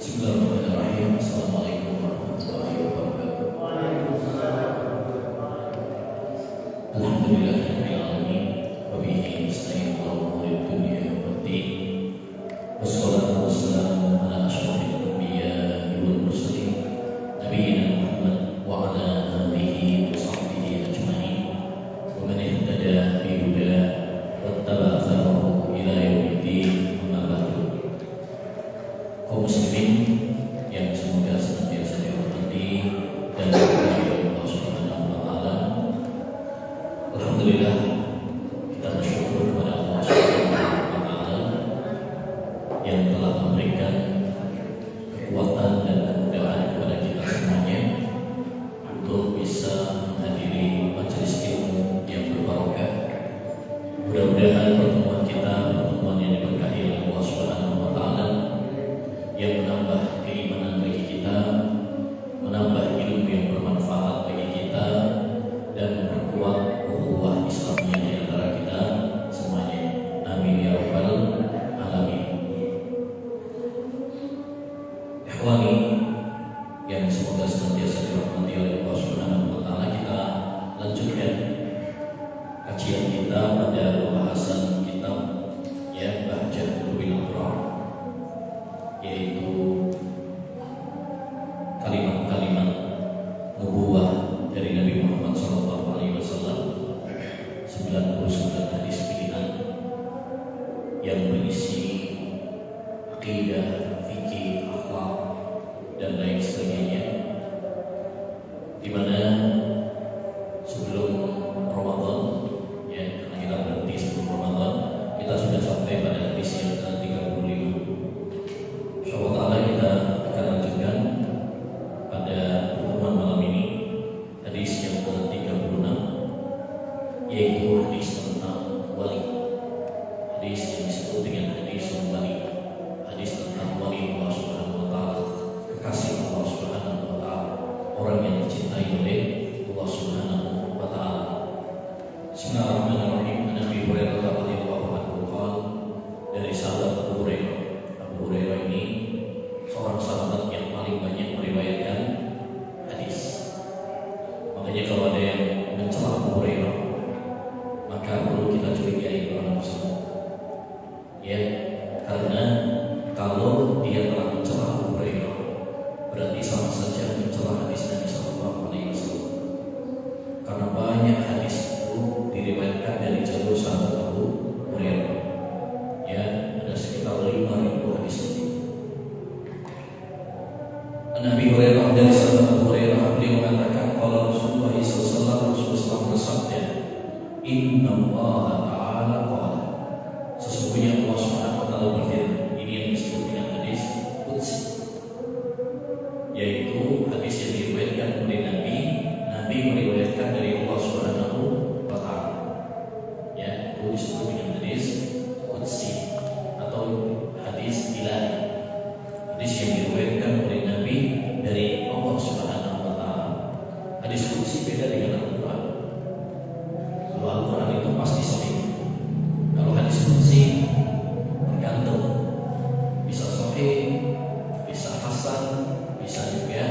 Bismillahirrahmanirrahim. Assalamualaikum warahmatullahi wabarakatuh. Alhamdulillahirabbil alamin wa bihi nasta'inu ala umuri dunya waddin. Wassalatu wassalamu ala asyrofil anbiya'i wal mursalin nabiyyina Muhammad wa ala alihi wa sahbihi ajma'in wa man ihtada bi huda wattaba'a atharahu ila yaumiddin. Amma ba'du. Kaum muslimin yang semoga senantiasa dirahmati dan diberkahi oleh Allah Subhanahu wa taala. Alhamdulillah, kita bersyukur kepada Allah Subhanahu wa taala yang telah memberikan kekuatan dan kemudahan kepada kita semuanya untuk bisa menghadiri majelis ilmu yang berbarokah. Mudah-mudahan pertemuan kita pertemuan yang diberkahi oleh Allah Subhanahu wa taala, yang menambah keimanan bagi kita, menambah ilmu yang bermanfaat bagi kita, dan memperkuat ukhuwah Islamiyah di antara kita semuanya. Amin ya rabbal alamin. Ikhwani yang semoga senantiasa dirahmati oleh Allah Subhanahu wa taala, kita lanjutkan kajian kita pada pembahasan kitab Bahjatul Abrar, yaitu kalimat-kalimat nubuwah dari Nabi Muhammad SAW, 99 hadis pilihan yang berisi akidah, fikih, akhlak, dan lain sebagainya, di mana sebelum Ramadan, karena kita berhenti sebelum Ramadan, kita sudah sampai pada hadis yang ke-35. Insyaallah ta'ala kita akan lanjutkan pada pertemuan malam ini hadis yang ke-36, yaitu hadis tentang wali. Hadis yang disebut dengan hadis wali, hadis tentang wali Allah Subhanahu wa taala, kekasih Allah Subhanahu wa taala, orang yang dicintai oleh Allah Subhanahu wa taala. Bismillahirrahmanirrahim. Nabi Hurairah radhiyallahu anhu qala, dari sahabat Abu Hurairah. Abu Hurairah ini seorang sahabat yang paling banyak meriwayatkan hadis. Makanya kalau ada yang mencela Abu Hurairah, maka perlu kita curigai orang tersebut. Karena kalau dia telah mencela Abu Hurairah, berarti sama saja mencela hadis Nabi sallallahu alaihi wasallam. Karena banyak hadis itu diriwayatkan dari jalur sahabat Abu Hurairah. Ada sekitar 5.000 hadis lebih. Nabi Hurairah, dari sahabat Abu Hurairah, beliau mengatakan, kalau Rasulullah SAW bersabda, Inna Allah Ta'ala qala, sesungguhnya Allah Subhanahu wa taala berfirman. Ini yang disebut dengan hadis qudsi, yaitu hadis yang diriwayatkan oleh Nabi meriwayatkan dari Allah Subhanahu wa taala. Itu disebut dengan hadis qudsi atau hadis ilahi, hadis yang diriwayatkan oleh Nabi dari Allah Subhanahu wa taala. Hadis qudsi beda dengan Al-Qur'an. Kalau Al-Qur'an itu pasti sahih. Kalau hadis qudsi tergantung, bisa sahih, bisa hasan, bisa juga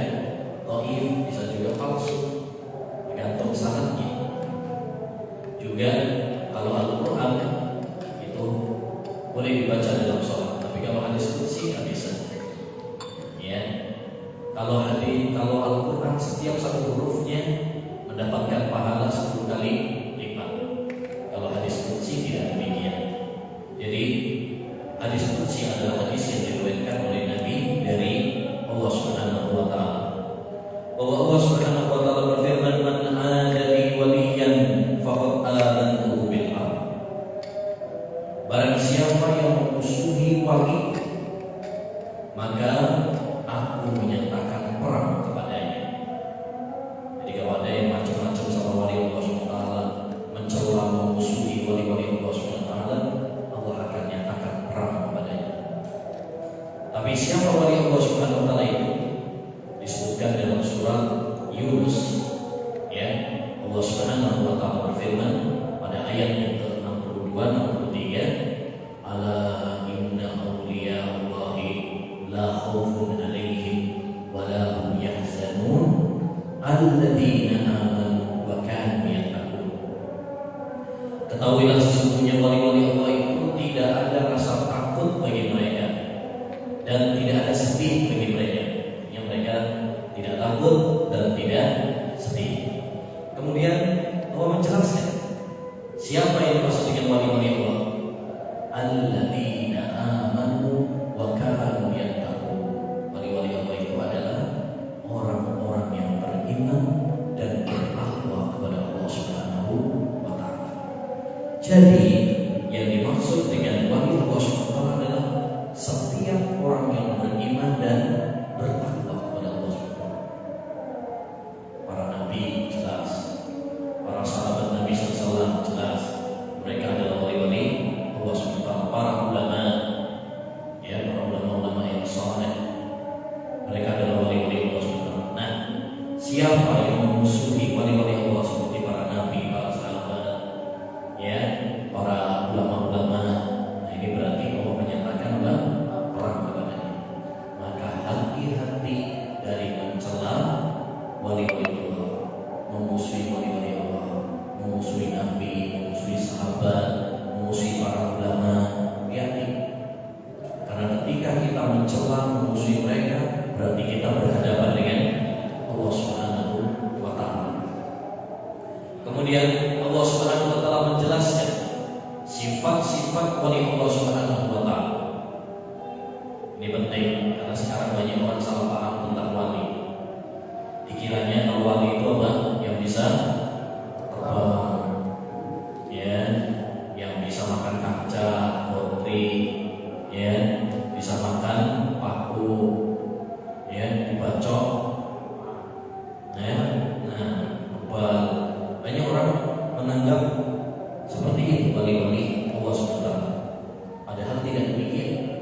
dhaif, bisa juga palsu, tergantung sanadnya. Juga kalau Al-Qur'an itu boleh dibaca dalam sholat, tapi kalau hadis qudsi nggak bisa. Kalau Al-Qur'an setiap satu hurufnya mendapatkan pahala 10 kali lipat. Kalau hadis qudsi tidak demikian. Jadi hadis qudsi adalah hadis yang diriwayatkan oleh Nabi dari Allah Subhanahu wa taala. Bahwa Allah Subhanahu wa taala berfirman, "Man adali waliyan faqad adantuhu bil harb." Barang siapa yang memusuhi wali, maka aku menyatakan perang kepadanya. Jadi kalau ada yang macam-macam sama wali Allah SWT, mencela, memusuhi wali-wali Allah SWT, Allah akan nyatakan perang kepadanya. Tapi siapa wali Allah SWT itu? Disebutkan dalam surat Yunus. Allah Subhanahu wa taala berfirman pada ayat yang ke-62 63, "Ala inna awliya Allahi la la khaufun 'alaihim wa la hum yahzanun alladzina amanu wa kanu yattaqun. Ketahuilah sesungguhnya wali-wali Allah itu tidak ada rasa takut bagi mereka dan tidak ada sedih bagi mereka. Yang mereka tidak takut dan tidak sedih. Kemudian Allah menjelaskan siapa yang dimaksud dengan wali-wali Allah. Alladzina amanu wa kanu yattaqun. Wali-wali Allah itu adalah orang-orang yang beriman dan bertakwa kepada Allah Subhanahu wa taala. Jadi yang dimaksud dengan wali Allah Subhanahu wa taala adalah setiap orang yang beriman dan bertakwa kepada Allah Subhanahu wa taala. Para nabi jelas, para sahabat Nabi SAW jelas mereka adalah wali-wali Allah Subhanahu wa taala. Para ulama, ya, para ulama yang saleh, mereka adalah wali-wali Allah Subhanahu wa taala. Nah, siapa yang memusuhi wali-wali Allah seperti para nabi, para sahabat, ya, para ulama-ulama, nah ini berarti Allah menyatakan perang kepadanya. Maka hati-hati dari mencela wali-wali Allah, memusuhi wali-wali Allah, memusuhi nabi, memusuhi sahabat, memusuhi para ulama. Hati-hati, karena ketika kita mencela, memusuhi mereka, berarti kita berhadapan dengan Allah Subhanahu wa taala. Kemudian Allah Subhanahu wa taala menjelaskan sifat-sifat wali Allah Subhanahu wa taala. Ini penting karena sekarang banyak orang salah paham tentang wali. Dikiranya kalau wali itu apa? Yang bisa terbang, ya, yang bisa makan kaca, roti, ya, bisa makan paku, ya, dibacok, ya, nah, obat. Banyak orang menganggap seperti itu wali-wali Allah Subhanahu wa taala. Padahal tidak demikian.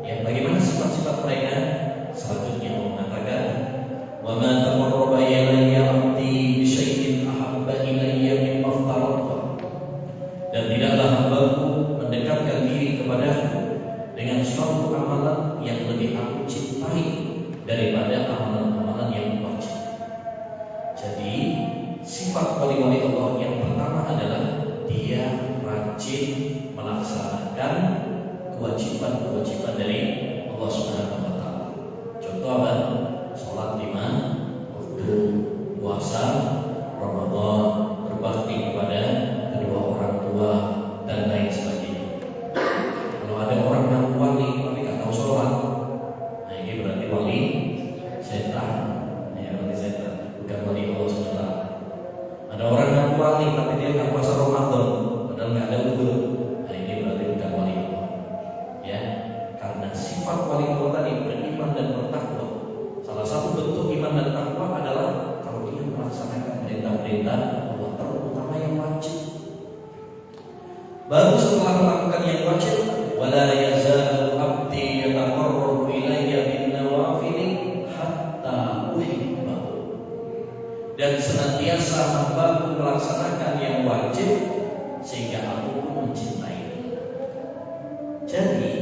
Ya, bagaimana sifat-sifat mereka? Selanjutnya Allah mengatakan, "Wa ma taqarraba ilayya 'abdi bi syai'in ahabba ilayya mimma aftaradtu." Dan tidaklah hambaku mendekatkan diri kepadaku dengan suatu amalan yang lebih aku cintai daripada amalan-amalan yang wajib. Jadi sifat wali-wali Allah yang pertama adalah dia rajin melaksanakan kewajiban-kewajiban dari Allah Subhanahu wa taala. Contoh apa? Salat 5 waktu, puasa Ramadan, berbakti kepada kedua orang tua dan lain sebagainya. Kalau ada orang yang wali tapi nggak tahu sholat, nah ini berarti wali setan, ya, wali setan, bukan wali Allah Subhanahu wa taala. Ada orang yang wali tapi dia nggak puasa Ramadan, padahal nggak ada wudu, nah ini berarti bukan wali Allah, ya. Karena sifat wali Allah tadi beriman dan bertakwa. Salah satu bentuk iman dan takwa adalah kalau dia melaksanakan perintah-perintah Allah, terutama yang wajib. Baru setelah melakukan yang wajib, wala yazalu abdi yataqarrabu ilayya bin nawafil hatta uhibbahu. Dan senantiasa hambaku melaksanakan yang wajib sehingga aku pun mencintai. Jadi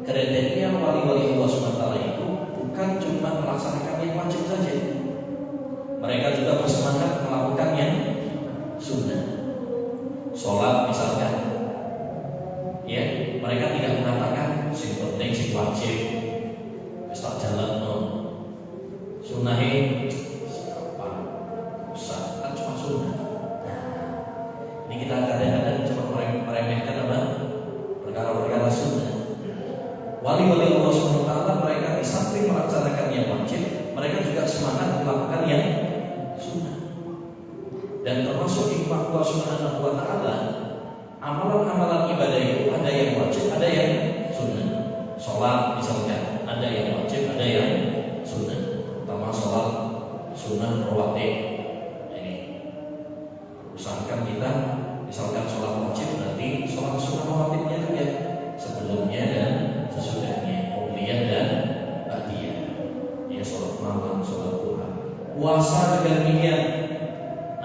kriteria wali-wali Allah SWT itu bukan cuma melaksanakan yang wajib saja. Mereka juga bersemangat melakukan yang sunnah. Sholat misalkan, ya, mereka tidak mengatakan sing penting sing wajib wis tak jalanno. Sunnah ini usah, kan cuma sunnah. Nah, ini kita kadang-kadang cuma meremehkan apa? Perkara-perkara sunnah. Wali-wali Allah SWT mereka di samping melaksanakan yang wajib, mereka juga semangat melakukan yang sunnah. Dan termasuk hikmah Allah Subhanahu wa taala, amalan-amalan ibadah itu ada yang wajib, ada yang sunnah. Sholat misalkan, ada yang wajib, ada yang sunnah. Pertama sholat sunnah rawatib. Ini usahakan kita, misalkan sholat wajib, berarti sholat sunnah rawatibnya juga sebelumnya dan sesudahnya, qobliyah dan ba'diyah. Ya, sholat malam, sholat duha. Puasa juga demikian.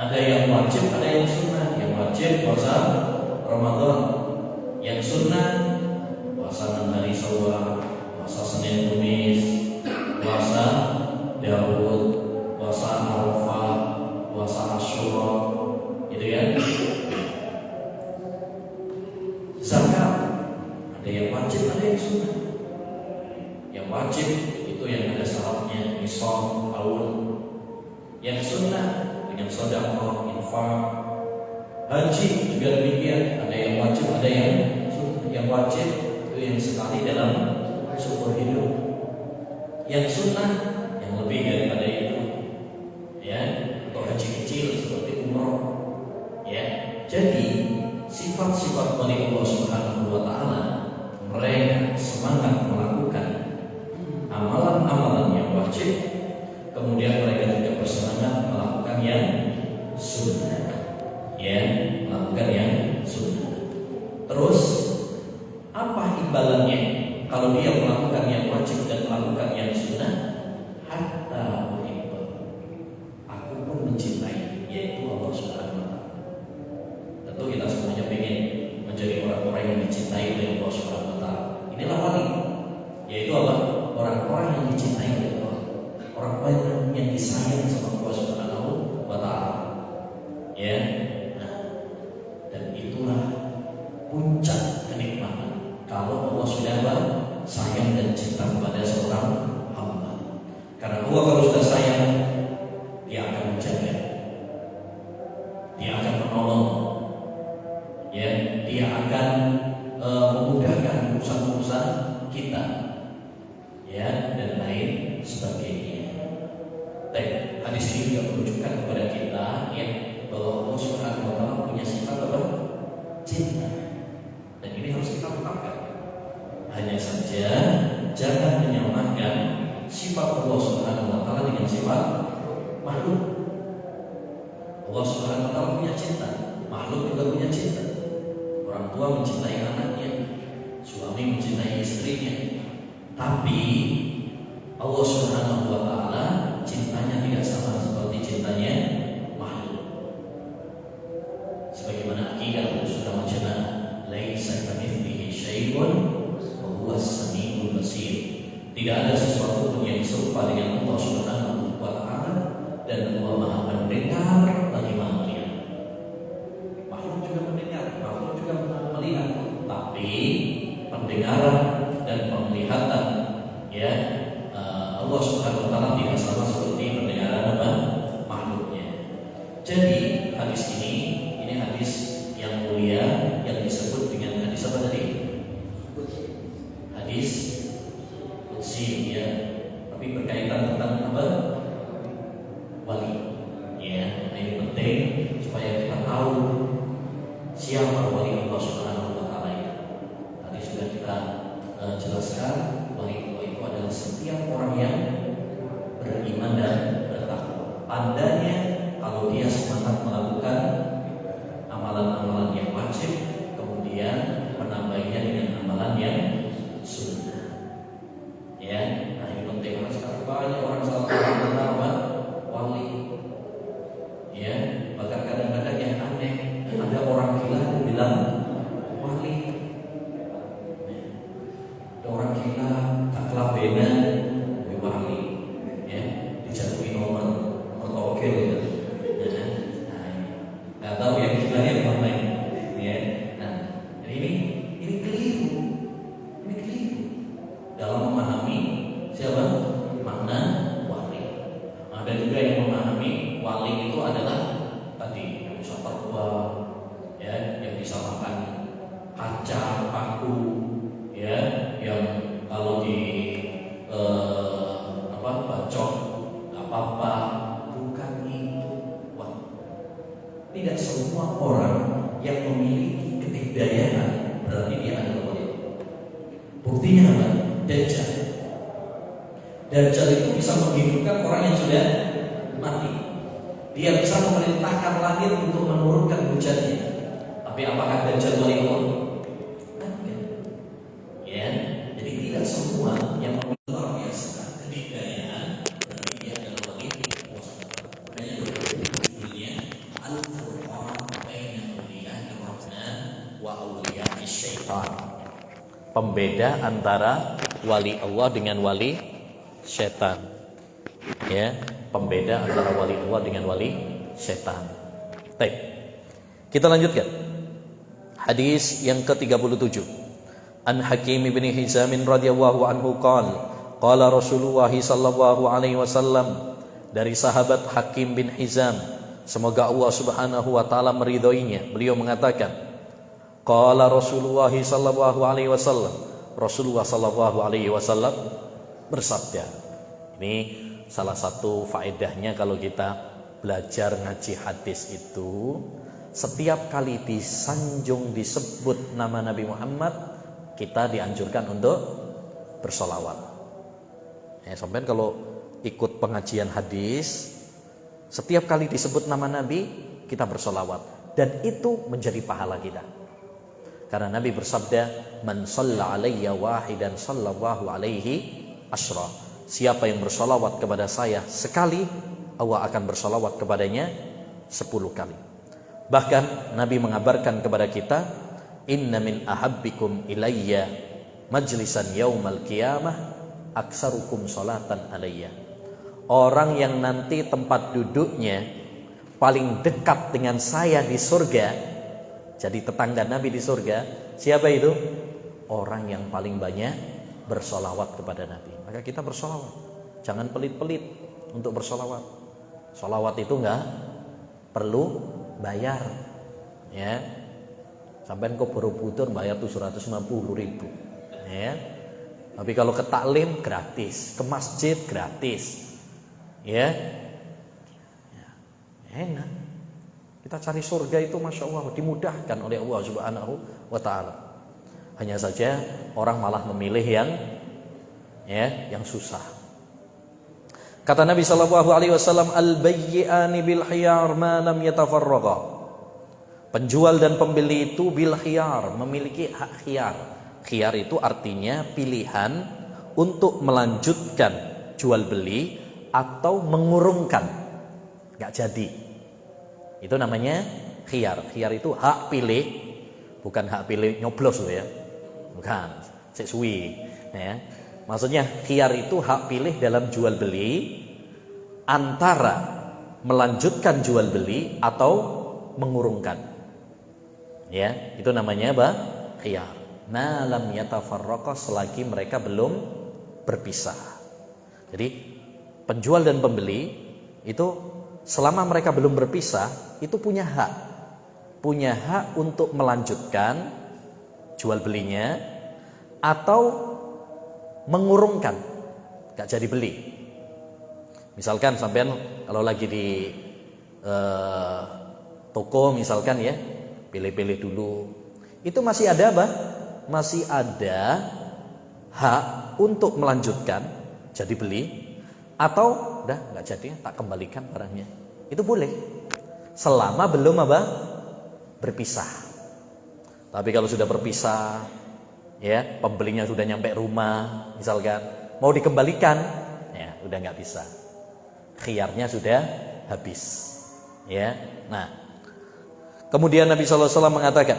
Ada yang wajib, ada yang sunnah. Yang wajib puasa Ramadan, yang sunnah puasa 6 hari Syawal, puasa Senin Kamis, puasa Daud, puasa Arafah, puasa Asyura, gitu ya. Zakat ada yang wajib, ada yang sunnah. Yang wajib itu yang ada syaratnya, nisab, haul. Yang sunnah dengan sedekah, infak. Haji juga demikian, ada yang wajib, ada yang sunnah. Yang wajib itu yang sekali dalam seumur hidup. Yang sunnah yang lebih daripada itu, ya, untuk haji kecil seperti umroh, ya. Jadi sifat-sifat dari Allah Subhanahu wa taala, mereka semangat melakukan amalan-amalan yang wajib, kemudian mereka juga bersemangat melakukan yang sunnah, ya, melakukan yang sunnah. Terus apa imbalannya kalau dia melakukan yang wajib dan melakukan yang sunnah? Hatta uhibba, aku pun mencintai, yaitu Allah Subhanahu wa taala. Tentu kita semuanya ingin menjadi orang-orang yang dicintai oleh Allah Subhanahu wa taala. Inilah wali, yaitu apa? Orang-orang yang dicintai oleh Allah, orang-orang yang disayang sama Allah Subhanahu wa taala. Ya. Nah, dan itulah puncak kenikmatan kalau Allah sudah sayang dan cinta kepada seorang hamba. Karena Allah kalau sudah sayang, dia akan menjaga, dia akan menolong, ya, dia akan memudahkan urusan-urusan kita, ya, dan lain sebagainya. Baik, hadis ini juga menunjukkan kepada kita, ya, bahwa Allah Subhanahu wa taala punya sifat apa? Cinta. Dan ini harus kita tetapkan. Hanya saja jangan menyamakan sifat Allah Subhanahu wa taala dengan sifat makhluk. Allah Subhanahu wa taala punya cinta, makhluk juga punya cinta. Orang tua mencintai anaknya, suami mencintai istrinya. Tapi Allah Subhanahu wa taala cintanya tidak sama seperti cintanya makhluk. Sebagaimana akidah sudah mencerna, laisa kamitslihi syai'un wa huwas samiul basir. Tidak ada sesuatu pun yang serupa dengan Allah Subhanahu wa taala, dan Allah Maha mendengar lagi Maha melihat. Makhluk juga mendengar, makhluk juga melihat, tapi pendengaran dan penglihatan, ya, Allah Subhanahu wa taala tidak sama seperti pendengaran apa? Makhluknya. Jadi hadis ini hadis yang mulia yang disebut dengan hadis apa tadi? Hadis qudsi, ya. Tapi berkaitan tentang apa? Wali. Ya, ini penting supaya kita tahu siapa wali Allah Subhanahu wa taala itu. Tadi sudah kita jelaskan, wali Allah itu adalah setiap orang yang beriman dan bertakwa. Tandanya kalau dia semangat melakukan amalan-amalan yang wajib, kemudian menambahnya dengan amalan yang sunnah. Ya, nah ini penting. Karena sekarang banyak orang salah tentang wali. Ya, bahkan kadang-kadang yang aneh, ada orang gila yang bilang wali. Ada orang gila tak kelabenan, wali. Ya, dijatuhi nomor togel gitu. Nggak tahu yang gila yang mana, ya. Nah, ini keliru, ini keliru dalam memahami siapa makna wali. Ada juga yang memahami wali itu adalah tadi yang bisa terbuat, ya, yang bisa makan kaca, paku, ya, yang kalau di bacok nggak apa-apa. Bukan itu. Wah, tidak semua orang yang memiliki kedikdayaan berarti dia adalah wali. Buktinya apa? Dajjal. Dajjal itu bisa menghidupkan orang yang sudah mati. Dia bisa memerintahkan langit untuk menurunkan hujannya. Tapi apakah Dajjal wali Allah? Ya, jadi tidak semua yang memiliki luar biasa kedikdayaan berarti dia adalah wali Allah. Makanya judulnya Al-Furqan baina awliya'i Rahman wa awliya'i Syaitan. Pembeda antara wali Allah dengan wali setan. Ya, pembeda antara wali Allah dengan wali setan. Baik. Kita lanjutkan. Hadis yang ke-37. An Hakim bin Hizam radhiyallahu anhu qala Rasulullah sallallahu alaihi wasallam, dari sahabat Hakim bin Hizam, semoga Allah Subhanahu wa taala meridhoinya, beliau mengatakan, qala Rasulullah sallallahu alaihi wasallam, Rasulullah sallallahu alaihi wasallam bersabda. Ini salah satu faedahnya kalau kita belajar ngaji hadis itu, setiap kali disanjung disebut nama Nabi Muhammad, kita dianjurkan untuk bersolawat. Ya, sampai kalau ikut pengajian hadis, setiap kali disebut nama Nabi, kita bersolawat, dan itu menjadi pahala kita. Karena Nabi bersabda, man shalla alayya wahidan sallallahu alaihi asyra. Siapa yang bersolawat kepada saya sekali, Allah akan bersolawat kepadanya 10 kali. Bahkan Nabi mengabarkan kepada kita, inna min ahabbikum ilayya majlisan yaumal qiyamah aksarukum salatan alayya. Orang yang nanti tempat duduknya paling dekat dengan saya di surga, jadi tetangga Nabi di surga, siapa itu? Orang yang paling banyak bersolawat kepada Nabi. Maka kita bersolawat, jangan pelit-pelit untuk bersolawat. Solawat itu enggak perlu bayar, ya. Sampai kok Borobudur bayar 750.000, ya. Tapi kalau ke taklim gratis, ke masjid gratis, ya. Enak. Kita cari surga itu masya Allah dimudahkan oleh Allah Subhanahu wa taala. Hanya saja orang malah memilih yang susah. Kata Nabi sallallahu alaihi wasallam, al-bayyi'ani bil khiyar ma lam yatafarraqa. Penjual dan pembeli itu bil khiyar, memiliki hak khiyar. Khiyar itu artinya pilihan untuk melanjutkan jual beli atau mengurungkan, enggak jadi. Itu namanya khiyar. Khiyar itu hak pilih, bukan hak pilih nyoblos loh ya. Bukan, sik suwi, ya. Maksudnya khiyar itu hak pilih dalam jual beli antara melanjutkan jual beli atau mengurungkan. Ya, itu namanya apa? Khiyar. Ma lam yatafarraqa, selagi mereka belum berpisah. Jadi penjual dan pembeli itu selama mereka belum berpisah itu punya hak untuk melanjutkan jual belinya atau mengurungkan, gak jadi beli. Misalkan sampean kalau lagi di toko misalkan ya, pilih-pilih dulu, itu masih ada apa? Masih ada hak untuk melanjutkan jadi beli, atau udah nggak jadi tak kembalikan barangnya. Itu boleh selama belum apa? Berpisah. Tapi kalau sudah berpisah, ya pembelinya sudah nyampe rumah misalkan, mau dikembalikan, ya udah nggak bisa. Khiyarnya sudah habis. Ya. Nah, kemudian Nabi SAW mengatakan,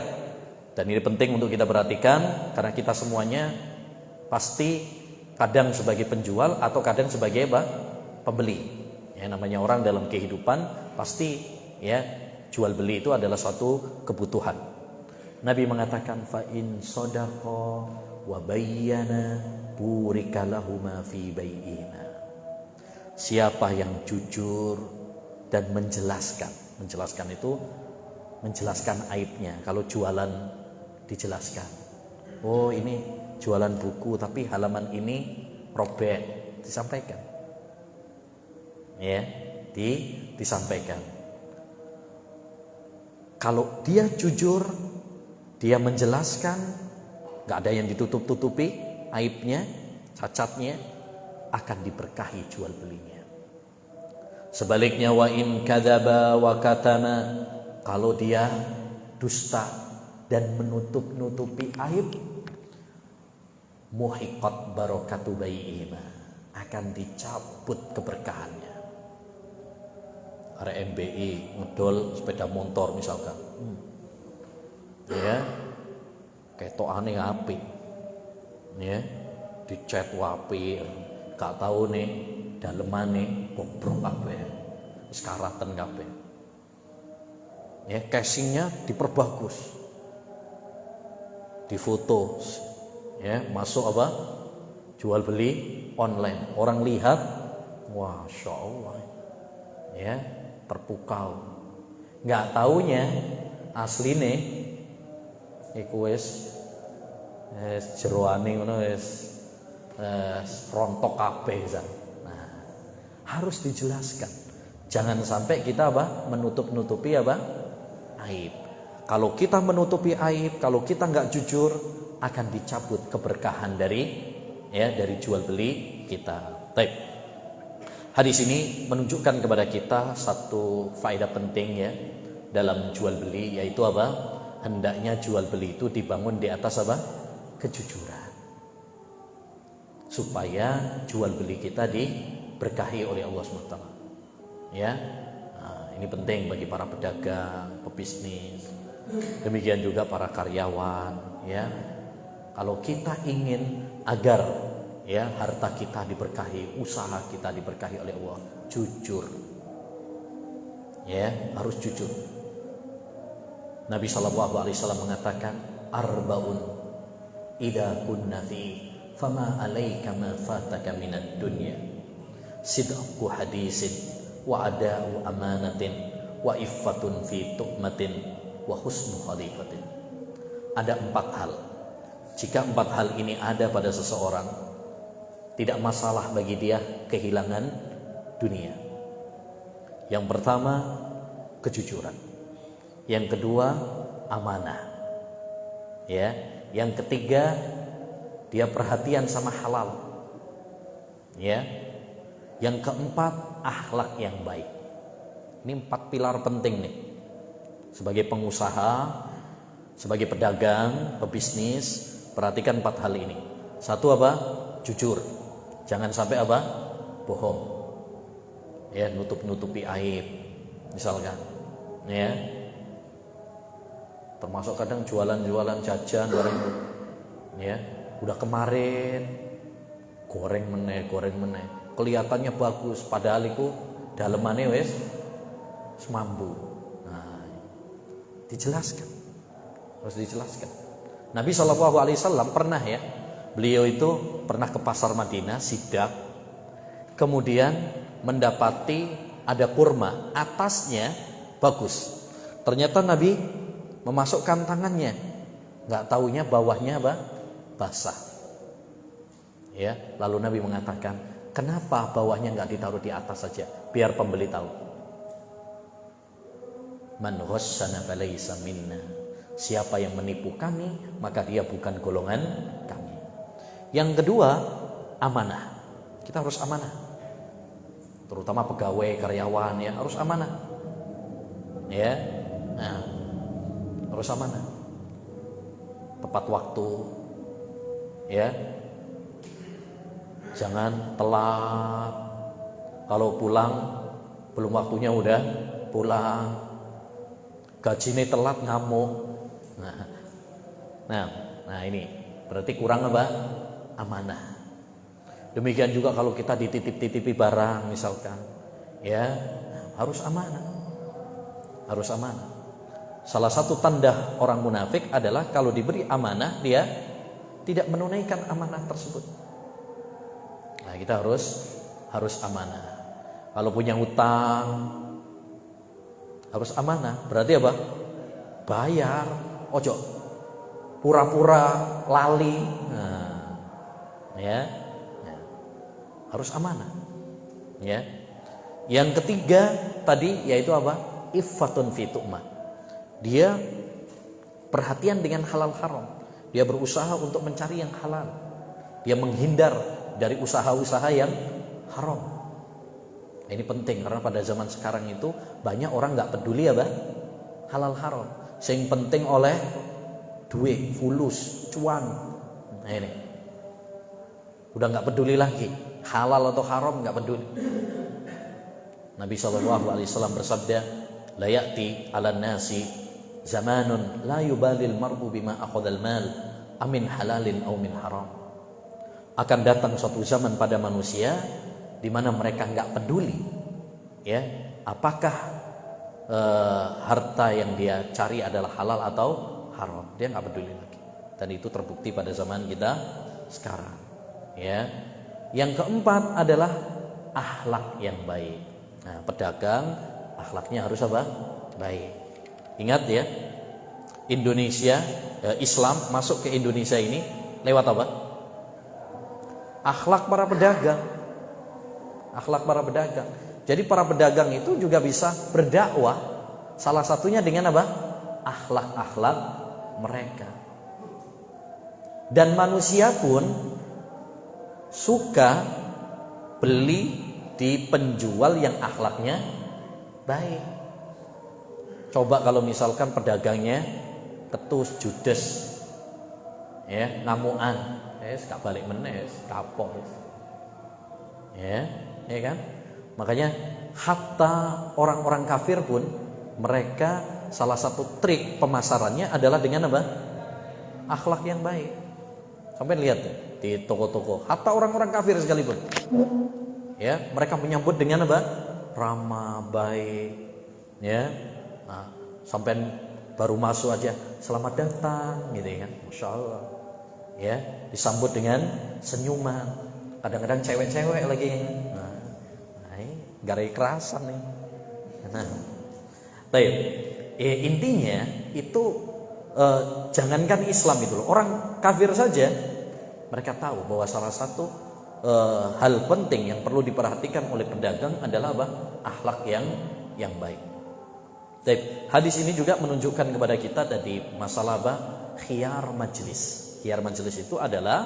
dan ini penting untuk kita perhatikan karena kita semuanya pasti kadang sebagai penjual atau kadang sebagai apa? Pembeli. Ya, namanya orang dalam kehidupan pasti ya jual beli itu adalah suatu kebutuhan. Nabi mengatakan, fa in sadaqa wa bayyana burika lahuma fi bai'ina. Siapa yang jujur dan menjelaskan itu menjelaskan aibnya. Kalau jualan dijelaskan, oh ini jualan buku tapi halaman ini robek, disampaikan, ya disampaikan. Kalau dia jujur, dia menjelaskan, gak ada yang ditutup-tutupi aibnya, cacatnya, akan diberkahi jual belinya. Sebaliknya, wa in kadzaba wa katama, kalau dia dusta dan menutup-nutupi aib, muhiqat barakatu bai'ihima, akan dicabut keberkahannya. RMBI ngedol sepeda motor misalkan, ya ketokane apik, ya Dicet wapir, gak tahu nih dalemane bobrok kabeh. Wis karaten kabeh. Ya, casingnya diperbagus. Difoto. Ya, masuk apa? Jual beli online. Orang lihat, Masya Allah. Ya, terpukau. Nggak taunya asline iku wis jeroane ngono wis rontok kabeh. Nah, harus dijelaskan. Jangan sampai kita apa? Menutup-nutupi apa? Aib. Kalau kita menutupi aib, kalau kita nggak jujur, akan dicabut keberkahan dari jual beli kita. Baik. Hadis ini menunjukkan kepada kita satu faedah penting ya dalam jual beli, yaitu apa? Hendaknya jual beli itu dibangun di atas apa? Kejujuran. Supaya jual beli kita diberkahi oleh Allah SWT. Ya, nah, ini penting bagi para pedagang, pebisnis, demikian juga para karyawan. Ya, kalau kita ingin agar ya harta kita diberkahi, usaha kita diberkahi oleh Allah, jujur. Ya, harus jujur. Nabi SAW mengatakan, arba'un idza kunna fi fama alaika ma fataka minad dunya sidqu hadisin wa ada'u amanatin wa iffatun fi tu'matin wa husnu khalifatin. Ada 4 hal. Jika 4 hal ini ada pada seseorang, tidak masalah bagi dia kehilangan dunia. Yang pertama, kejujuran. Yang kedua, amanah. Ya, yang ketiga, dia perhatian sama halal. Ya. Yang keempat, akhlak yang baik. Ini 4 pilar penting nih. Sebagai pengusaha, sebagai pedagang, pebisnis, perhatikan 4 hal ini. Satu apa? Jujur. Jangan sampai apa? Bohong. Ya, nutup-nutupi aib. Misalkan, ya. Termasuk kadang jualan-jualan jajan goreng. Ya. Udah kemarin goreng meneh. Kelihatannya bagus, padahal itu dalemane wis semambu. Nah, dijelaskan. Harus dijelaskan. Nabi SAW pernah ya, beliau itu pernah ke pasar Madinah, sidak, kemudian mendapati ada kurma, atasnya bagus. Ternyata Nabi memasukkan tangannya, nggak taunya bawahnya apa? Basah. Ya, lalu Nabi mengatakan, kenapa bawahnya nggak ditaruh di atas saja, biar pembeli tahu. Man ghassana falaysa minna. Siapa yang menipu kami, maka dia bukan golongan kami. Yang kedua, amanah. Kita harus amanah. Terutama pegawai, karyawan ya, harus amanah. Ya. Nah, harus amanah. Tepat waktu. Ya. Jangan telat. Kalau pulang belum waktunya udah pulang. Gajinya telat ngamuk. Nah ini berarti kurang apa? Amanah. Demikian juga kalau kita dititip-titipi barang misalkan, ya harus amanah. Harus amanah. Salah satu tanda orang munafik adalah kalau diberi amanah dia tidak menunaikan amanah tersebut. Nah, kita harus amanah. Kalau punya hutang harus amanah. Berarti apa? Bayar. Ojo pura-pura lali. Nah, ya. Harus amanah. Ya. Yang ketiga tadi yaitu apa? Iffatun fi tu'mah. Dia perhatian dengan halal haram. Dia berusaha untuk mencari yang halal. Dia menghindar dari usaha-usaha yang haram. Ini penting karena pada zaman sekarang itu banyak orang nggak peduli apa halal haram. Yang penting oleh duit, fulus, cuan. Nah ini udah nggak peduli lagi halal atau haram, nggak peduli. Nabi SAW bersabda, la ya'ti 'alan nasi zamanun la yubalil mar'u bima akhadhal mal amin halalin aw min haram. akan datang suatu zaman pada manusia di mana mereka nggak peduli, ya, apakah harta yang dia cari adalah halal atau haram. Dia nggak peduli lagi. Dan itu terbukti pada zaman kita sekarang. Ya. Yang keempat adalah akhlak yang baik. Nah, pedagang akhlaknya harus apa? Baik. Ingat ya, Indonesia, Islam masuk ke Indonesia ini lewat apa? Akhlak para pedagang. Akhlak para pedagang. Jadi para pedagang itu juga bisa berdakwah, salah satunya dengan apa? Akhlak-akhlak mereka. Dan manusia pun suka beli di penjual yang akhlaknya baik. Coba kalau misalkan pedagangnya ketus, judes, ya, ngamuan, gak balik meneh, kapok, ya kan? Makanya hatta orang-orang kafir pun mereka salah satu trik pemasarannya adalah dengan apa? Akhlak yang baik. Sampai lihat di toko-toko, hatta orang-orang kafir sekalipun, ya, mereka menyambut dengan apa? Ramah, baik, ya. Nah, sampai baru masuk aja selamat datang, gitu ya kan? Masya Allah, ya, disambut dengan senyuman. Kadang-kadang cewek-cewek lagi, garai kerasan nih. Nah, baik. Intinya itu jangankan Islam itu loh, orang kafir saja mereka tahu bahwa salah satu hal penting yang perlu diperhatikan oleh pedagang adalah apa? Akhlak yang baik. Baik, hadis ini juga menunjukkan kepada kita tadi masalah apa? Khiyar majlis. Khiyar majlis itu adalah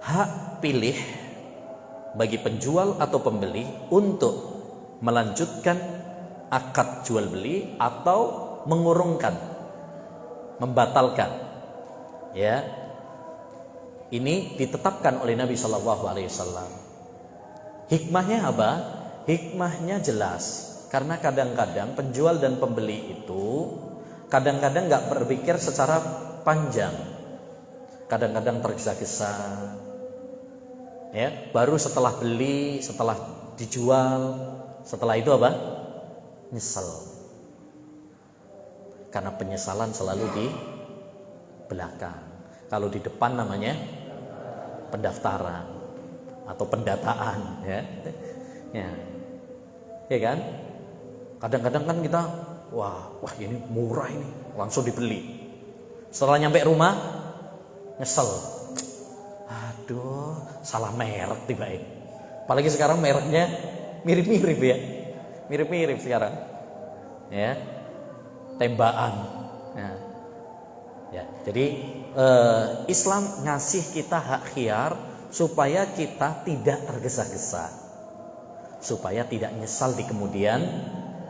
hak pilih bagi penjual atau pembeli untuk melanjutkan akad jual beli atau mengurungkan, membatalkan. Ya, ini ditetapkan oleh Nabi Shallallahu Alaihi Wasallam. Hikmahnya apa? Hikmahnya jelas, karena kadang-kadang penjual dan pembeli itu kadang-kadang nggak berpikir secara panjang, kadang-kadang tergesa-gesa. Ya, baru setelah beli, setelah dijual, setelah itu apa? Nyesel. Karena penyesalan selalu di belakang. Kalau di depan namanya pendaftaran atau pendataan, ya. Ya kan? Kadang-kadang kan kita wah ini murah ini, langsung dibeli. Setelah nyampe rumah nyesel. Aduh, salah merek tiba-tiba. Apalagi sekarang mereknya mirip-mirip ya. Mirip-mirip sekarang. Ya. Tembakan. Ya, jadi Islam ngasih kita hak khiyar supaya kita tidak tergesa-gesa, supaya tidak nyesal di kemudian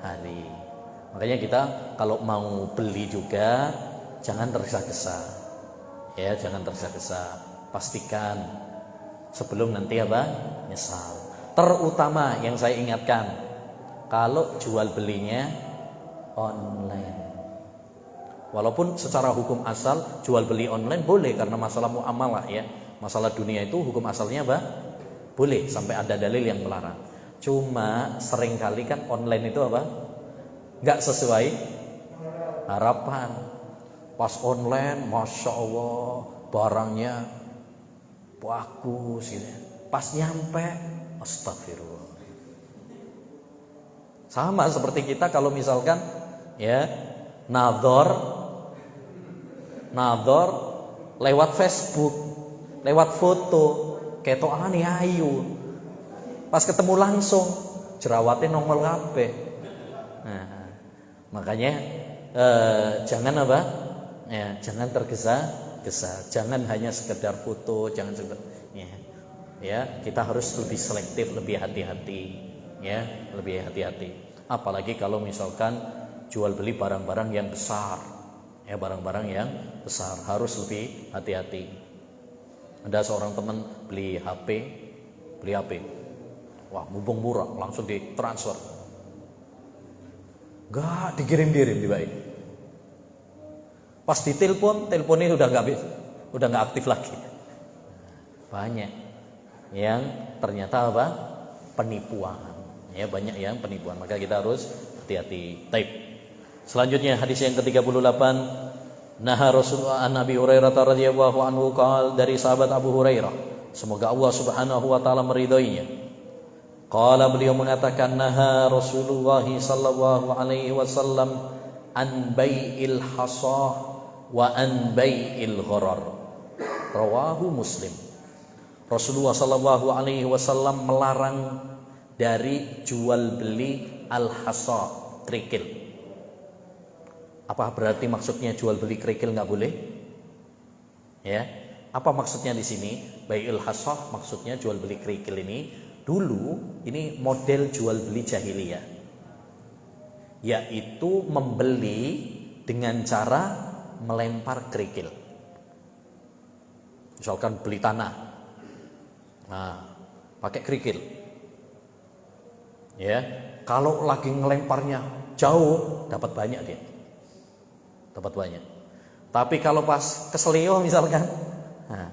hari. Makanya kita kalau mau beli juga jangan tergesa-gesa, ya, jangan tergesa-gesa. Pastikan sebelum nanti apa? Nyesal. Terutama yang saya ingatkan, kalau jual belinya online. Walaupun secara hukum asal jual beli online boleh karena masalah muamalah, ya. Masalah dunia itu hukum asalnya apa? Boleh sampai ada dalil yang melarang. Cuma seringkali kan online itu apa? Gak sesuai harapan. Pas online, Masya Allah, barangnya bagus gitu. Pas nyampe, astagfirullah. Sama seperti kita kalau misalkan, ya, nador lewat Facebook, lewat foto, ketokan ya ayu. Pas ketemu langsung jerawatnya nongol kabeh. Nah, makanya jangan apa? Ya, jangan tergesa-gesa. Jangan hanya sekedar foto, jangan sekedar, ya, kita harus lebih selektif, lebih hati-hati, ya, lebih hati-hati. Apalagi kalau misalkan jual beli barang-barang yang besar, ya, barang-barang yang besar harus lebih hati-hati. Ada seorang teman beli HP, wah mumpung murah, langsung ditransfer, gak dikirim-kirim dibaik. Pas ditelepon, teleponnya udah nggak aktif lagi. banyak yang ternyata apa? Penipuan. Ya, banyak yang penipuan. Maka kita harus hati-hati. Taib. Selanjutnya hadis yang ke-38, naha Rasulullah an Abi Hurairah radhiyallahu anhu qala, dari sahabat Abu Hurairah, semoga Allah Subhanahu wa taala meridhoinya. Qala, beliau mengatakan, naha Rasulullah sallallahu alaihi wasallam an bai'il hasah wa an bai'il gharar. Rawahu Muslim. Rasulullah sallallahu alaihi wasallam melarang dari jual beli al-hasa, kerikil. Apa berarti maksudnya jual beli kerikil nggak boleh? Ya, apa maksudnya di sini? Bai'il hasah maksudnya jual beli kerikil ini. Dulu ini model jual beli jahiliyah, yaitu membeli dengan cara melempar kerikil. Misalkan beli tanah, nah pakai kerikil. Ya, kalau lagi ngelemparnya jauh, dapat banyak dia. Dapat banyak. Tapi kalau pas keselio misalkan, nah,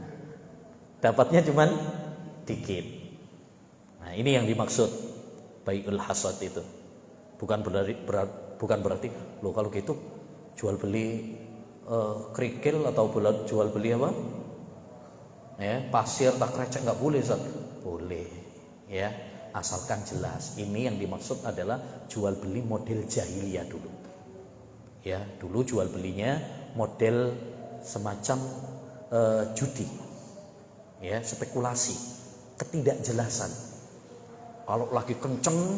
dapatnya cuman dikit. Nah, ini yang dimaksud bai'ul hasad itu. Bukan berarti loh kalau gitu jual beli kerikil atau jual beli apa? Ya, pasir tak krecek nggak boleh, Ustaz. Boleh. Ya, asalkan jelas. Ini yang dimaksud adalah jual beli model jahiliyah dulu. Ya, dulu jual belinya model semacam judi. Ya, spekulasi, ketidakjelasan. Kalau lagi kenceng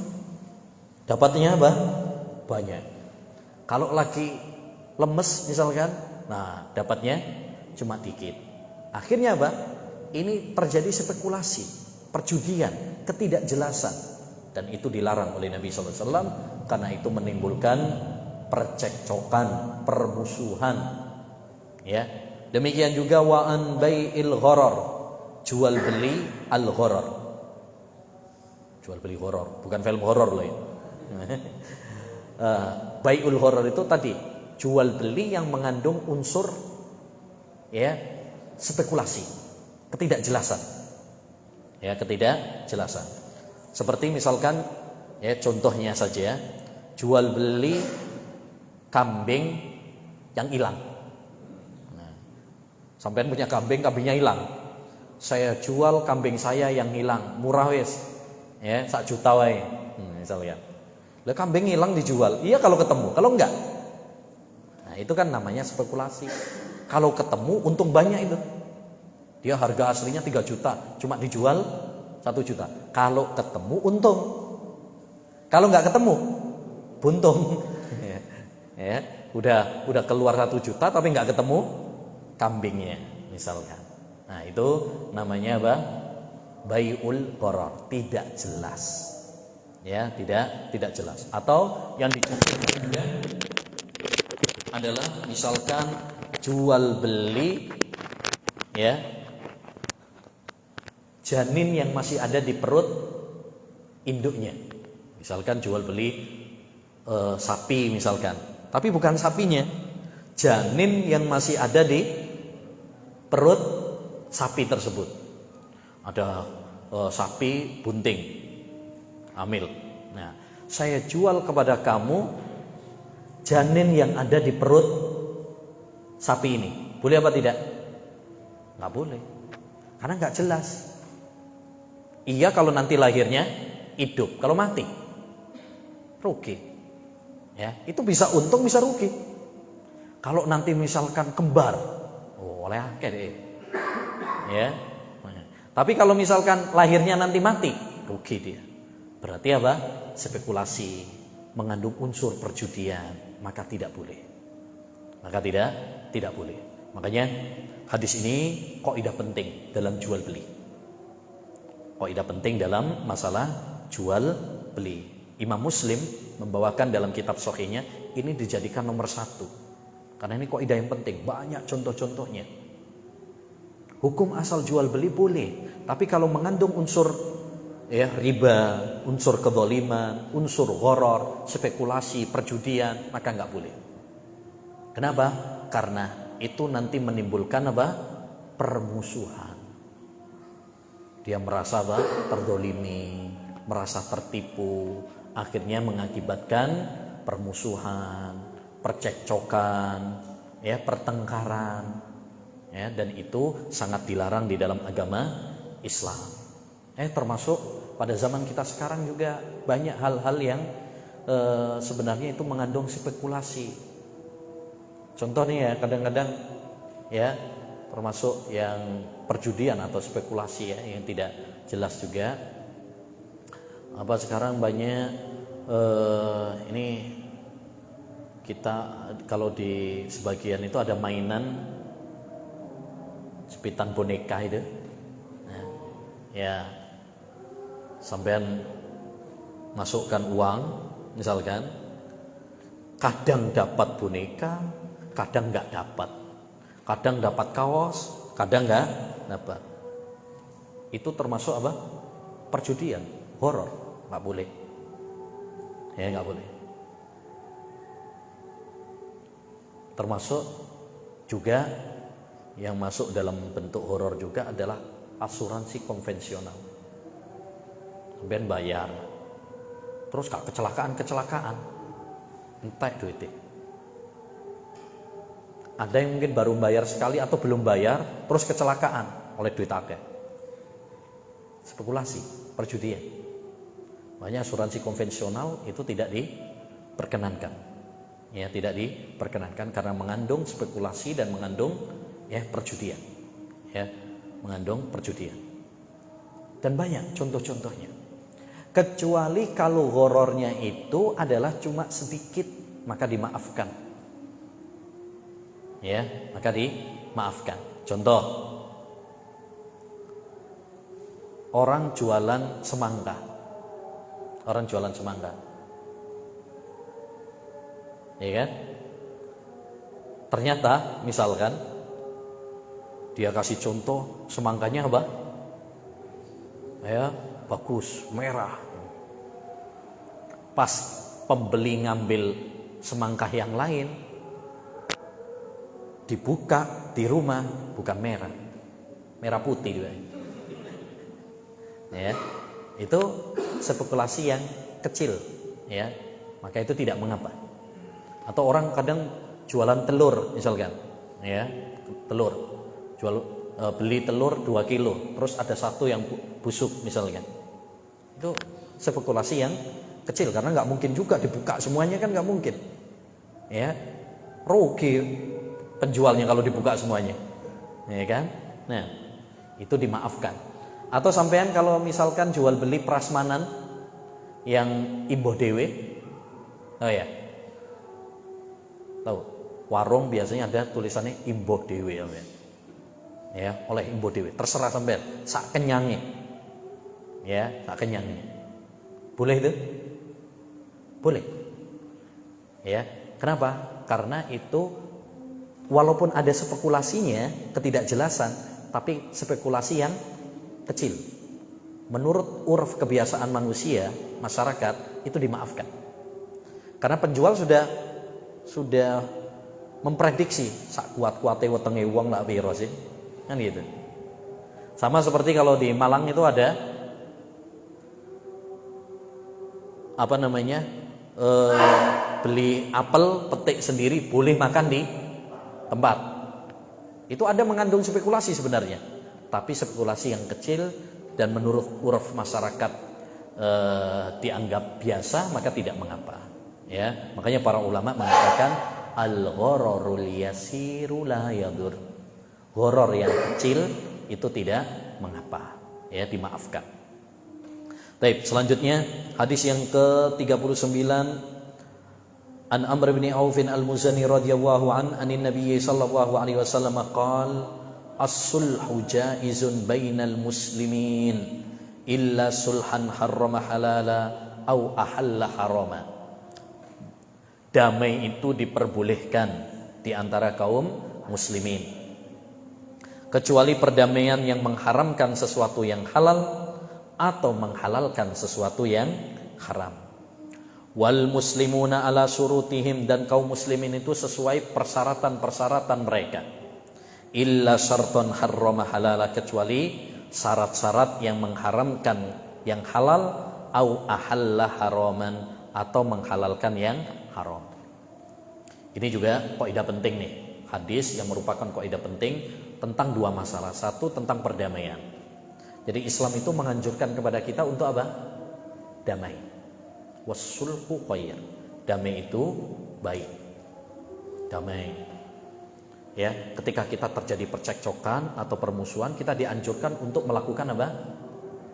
dapatnya apa? Banyak. Kalau lagi lemes misalkan, nah dapatnya cuma dikit. Akhirnya apa? Ini terjadi spekulasi, perjudian, ketidakjelasan, dan itu dilarang oleh Nabi SAW karena itu menimbulkan percekcokan, permusuhan. Ya, demikian juga wa an bai'il gharar, jual beli al gharar. Jual beli horor, bukan film horor loh ya. Bai'ul gharar itu tadi jual beli yang mengandung unsur ya spekulasi, ketidakjelasan. Ya, ketidakjelasan. Seperti misalkan ya contohnya saja, jual beli kambing yang hilang. Nah, sampean punya kambing, kambingnya hilang. Saya jual kambing saya yang hilang, murah wes. Ya, 1 juta wae. Misalnya. Lah kambing hilang dijual. Iya kalau ketemu, kalau enggak. Nah, itu kan namanya spekulasi. Kalau ketemu untung banyak itu. Dia harga aslinya 3 juta, cuma dijual 1 juta. Kalau ketemu untung. Kalau enggak ketemu buntung. Ya, udah keluar 1 juta tapi enggak ketemu kambingnya misalkan. Nah, itu namanya apa? Bai'ul gharar, tidak jelas. Ya, tidak jelas. Atau yang dicontohkan juga adalah misalkan jual beli ya janin yang masih ada di perut induknya. Misalkan jual beli sapi misalkan, tapi bukan sapinya, janin yang masih ada di perut sapi tersebut. Ada sapi bunting hamil. Nah, saya jual kepada kamu janin yang ada di perut sapi ini. Boleh apa tidak? Nggak boleh, karena nggak jelas. Iya kalau nanti lahirnya hidup, kalau mati rugi. Ya, itu bisa untung bisa rugi. Kalau nanti misalkan kembar, oleh akeh deh. Ya. Tapi kalau misalkan lahirnya nanti mati, rugi dia. Berarti apa? Spekulasi, mengandung unsur perjudian, maka tidak boleh. Maka tidak boleh. Makanya hadis ini kaidah penting dalam jual beli. Kaidah penting dalam masalah jual beli. Imam Muslim membawakan dalam kitab Sahihnya ini dijadikan nomor 1. Karena ini kaidah yang penting, banyak contoh-contohnya. Hukum asal jual beli boleh, tapi kalau mengandung unsur ya riba, unsur kezaliman, unsur gharar, spekulasi, perjudian, maka enggak boleh. Kenapa? Karena itu nanti menimbulkan apa? Permusuhan. Dia merasa terdolimi, merasa tertipu, akhirnya mengakibatkan permusuhan, percekcokan, ya, pertengkaran, ya, dan itu sangat dilarang di dalam agama Islam. Termasuk pada zaman kita sekarang juga banyak hal-hal yang sebenarnya itu mengandung spekulasi. Contohnya ya, kadang-kadang ya, termasuk yang perjudian atau spekulasi ya, yang tidak jelas juga. Sekarang banyak ini kita kalau di sebagian itu ada mainan jepitan boneka itu. Nah, ya, sampean masukkan uang misalkan, kadang dapat boneka, kadang nggak dapat. Kadang dapat kaos, kadang nggak dapat. Itu termasuk apa? Perjudian, horor, nggak boleh. Ya, nggak boleh. Termasuk juga yang masuk dalam bentuk horor juga adalah asuransi konvensional. Sampean bayar, terus kak kecelakaan, entah duitnya. Ada yang mungkin baru bayar sekali atau belum bayar, terus kecelakaan oleh duit akeh. Spekulasi, perjudian. Banyak asuransi konvensional itu tidak diperkenankan. Ya, tidak diperkenankan karena mengandung spekulasi dan mengandung ya perjudian. Ya, mengandung perjudian. Dan banyak contoh-contohnya. Kecuali kalau horornya itu adalah cuma sedikit, maka dimaafkan. Ya, maka dimaafkan. Contoh, orang jualan semangka. Ya kan? Ternyata misalkan dia kasih contoh semangkanya apa? Ya, bagus, merah. Pas pembeli ngambil semangka yang lain, dibuka di rumah, bukan merah putih juga. Ya, itu spekulasi yang kecil, ya, maka itu tidak mengapa. Atau orang kadang jualan telur misalkan, ya, beli telur 2 kilo, terus ada satu yang busuk misalkan. Itu spekulasi yang kecil karena nggak mungkin juga dibuka semuanya, kan nggak mungkin, ya, rugi penjualnya kalau dibuka semuanya, ya kan? Nah, itu dimaafkan. Atau sampean kalau misalkan jual beli prasmanan yang imboh dewe, oh ya, tahu warung biasanya ada tulisannya imboh dewe, ya, oleh imboh dewe, terserah sampean, sak kenyangnya, ya, sak kenyangnya, boleh itu, boleh, ya, kenapa? Karena itu walaupun ada spekulasinya, ketidakjelasan, tapi spekulasi yang kecil. Menurut uruf kebiasaan manusia, masyarakat, itu dimaafkan. Karena penjual sudah memprediksi sak kuat-kuate wetenge wong lak piro sih. Kan gitu. Sama seperti kalau di Malang itu ada beli apel petik sendiri, boleh makan di tempat. Itu ada mengandung spekulasi sebenarnya, tapi spekulasi yang kecil dan menurut uruf masyarakat dianggap biasa, maka tidak mengapa. Ya, makanya para ulama mengatakan al-ghararul yasiru la yadur. Gharar yang kecil itu tidak mengapa, ya, dimaafkan. Baik, selanjutnya hadis yang ke-39 An Amr bin Auf al-Muzani radhiyallahu anin Nabi sallallahu alaihi wasallam qala as-sulhu jaizun bainal muslimin illa sulhan harrama halala au ahalla harama. Damai itu diperbolehkan di antara kaum muslimin, kecuali perdamaian yang mengharamkan sesuatu yang halal atau menghalalkan sesuatu yang haram. Wal muslimuna ala surutihim, dan kaum muslimin itu sesuai persyaratan-persyaratan mereka. Illa syarton harrama halala, kecuali syarat-syarat yang mengharamkan yang halal, au ahalla haraman, atau menghalalkan yang haram. Ini juga kaidah penting nih, hadis yang merupakan kaidah penting tentang dua masalah. Satu, tentang perdamaian. Jadi Islam itu menganjurkan kepada kita untuk apa? Damai. Wassulhu khair. Damai itu baik. Damai. Ya, ketika kita terjadi percekcokan atau permusuhan, kita dianjurkan untuk melakukan apa?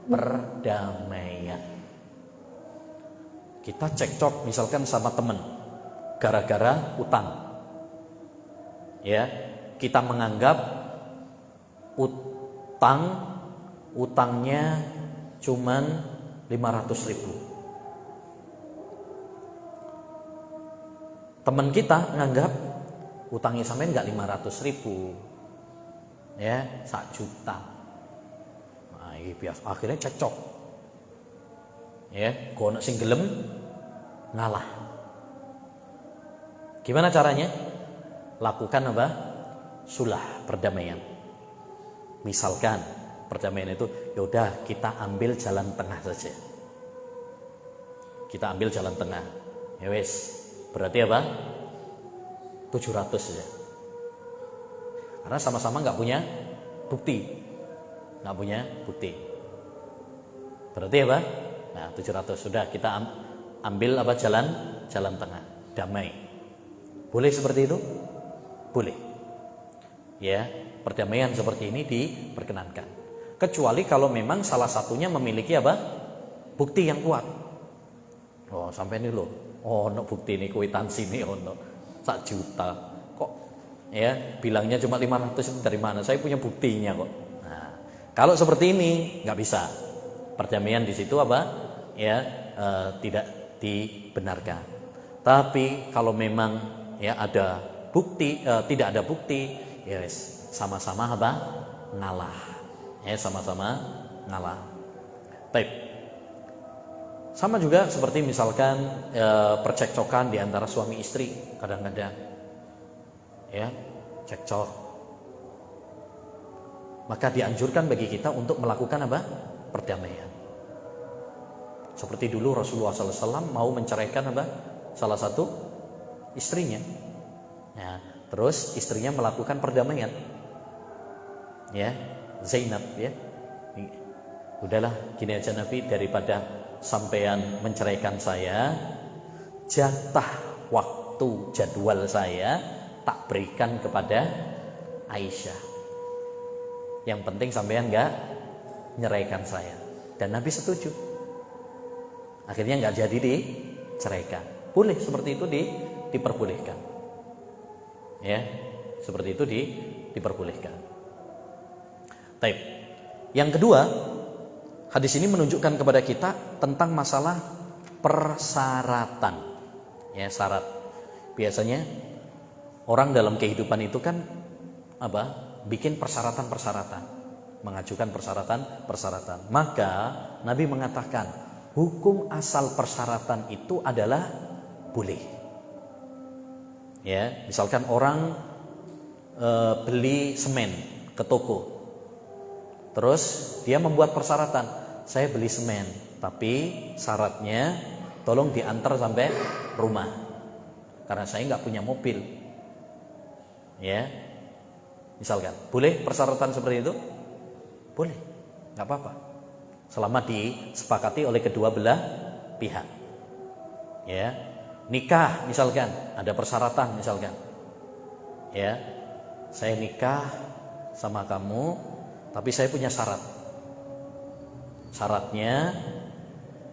Perdamaian. Kita cekcok misalkan sama teman gara-gara utang. Ya, kita menganggap utangnya cuman 500.000. Teman kita menganggap utangnya sampean enggak 500.000. Ya, 1 juta. Nah, ini biasa akhirnya cekcok. Ya, kono sing gelem ngalah. Gimana caranya? Lakukan apa? Sulah, perdamaian. Misalkan perdamaian itu, yaudah kita ambil jalan tengah saja. Kita ambil jalan tengah. Ya wes, berarti apa? 700 saja. Karena sama-sama nggak punya bukti, nggak punya bukti. Berarti apa? Nah, 700 sudah kita ambil apa? Jalan tengah, damai. Boleh seperti itu? Boleh. Ya, perdamaian seperti ini diperkenankan. Kecuali kalau memang salah satunya memiliki apa? Bukti yang kuat. Oh, sampai ini loh. Oh, no bukti ini kwitansi ini ono 1 juta. Kok ya bilangnya cuma 500 itu dari mana? Saya punya buktinya kok. Nah, kalau seperti ini nggak bisa. Perdamaian di situ apa? Ya, tidak dibenarkan. Tapi kalau memang ya ada bukti, tidak ada bukti, ya sama-sama apa? Ngalah. Ya, sama-sama ngalah. Baik. Sama juga seperti misalkan percekcokan di antara suami istri, kadang-kadang ya cekcok. Maka dianjurkan bagi kita untuk melakukan apa? Perdamaian. Seperti dulu Rasulullah SAW mau menceraikan apa? Salah satu istrinya. Ya, terus istrinya melakukan perdamaian. Ya, Zainab ya. Udahlah, gini aja Nabi, daripada sampean menceraikan saya, jatah waktu jadwal saya tak berikan kepada Aisyah. Yang penting sampean enggak nyeraikan saya. Dan Nabi setuju. Akhirnya enggak jadi diceraikan. Boleh seperti itu diperbolehkan. Ya, seperti itu diperbolehkan. Baik. Yang kedua, hadis ini menunjukkan kepada kita tentang masalah persyaratan. Ya, syarat. Biasanya orang dalam kehidupan itu kan apa? Bikin persyaratan-persyaratan, mengajukan persyaratan-persyaratan. Maka Nabi mengatakan, hukum asal persyaratan itu adalah boleh. Ya, misalkan orang beli semen ke toko. Terus dia membuat persyaratan, saya beli semen, tapi syaratnya tolong diantar sampai rumah, karena saya nggak punya mobil. Ya, misalkan, boleh persyaratan seperti itu? Boleh, nggak apa-apa, selama disepakati oleh kedua belah pihak. Ya, nikah misalkan, ada persyaratan misalkan. Ya, saya nikah sama kamu, tapi saya punya syarat. Syaratnya,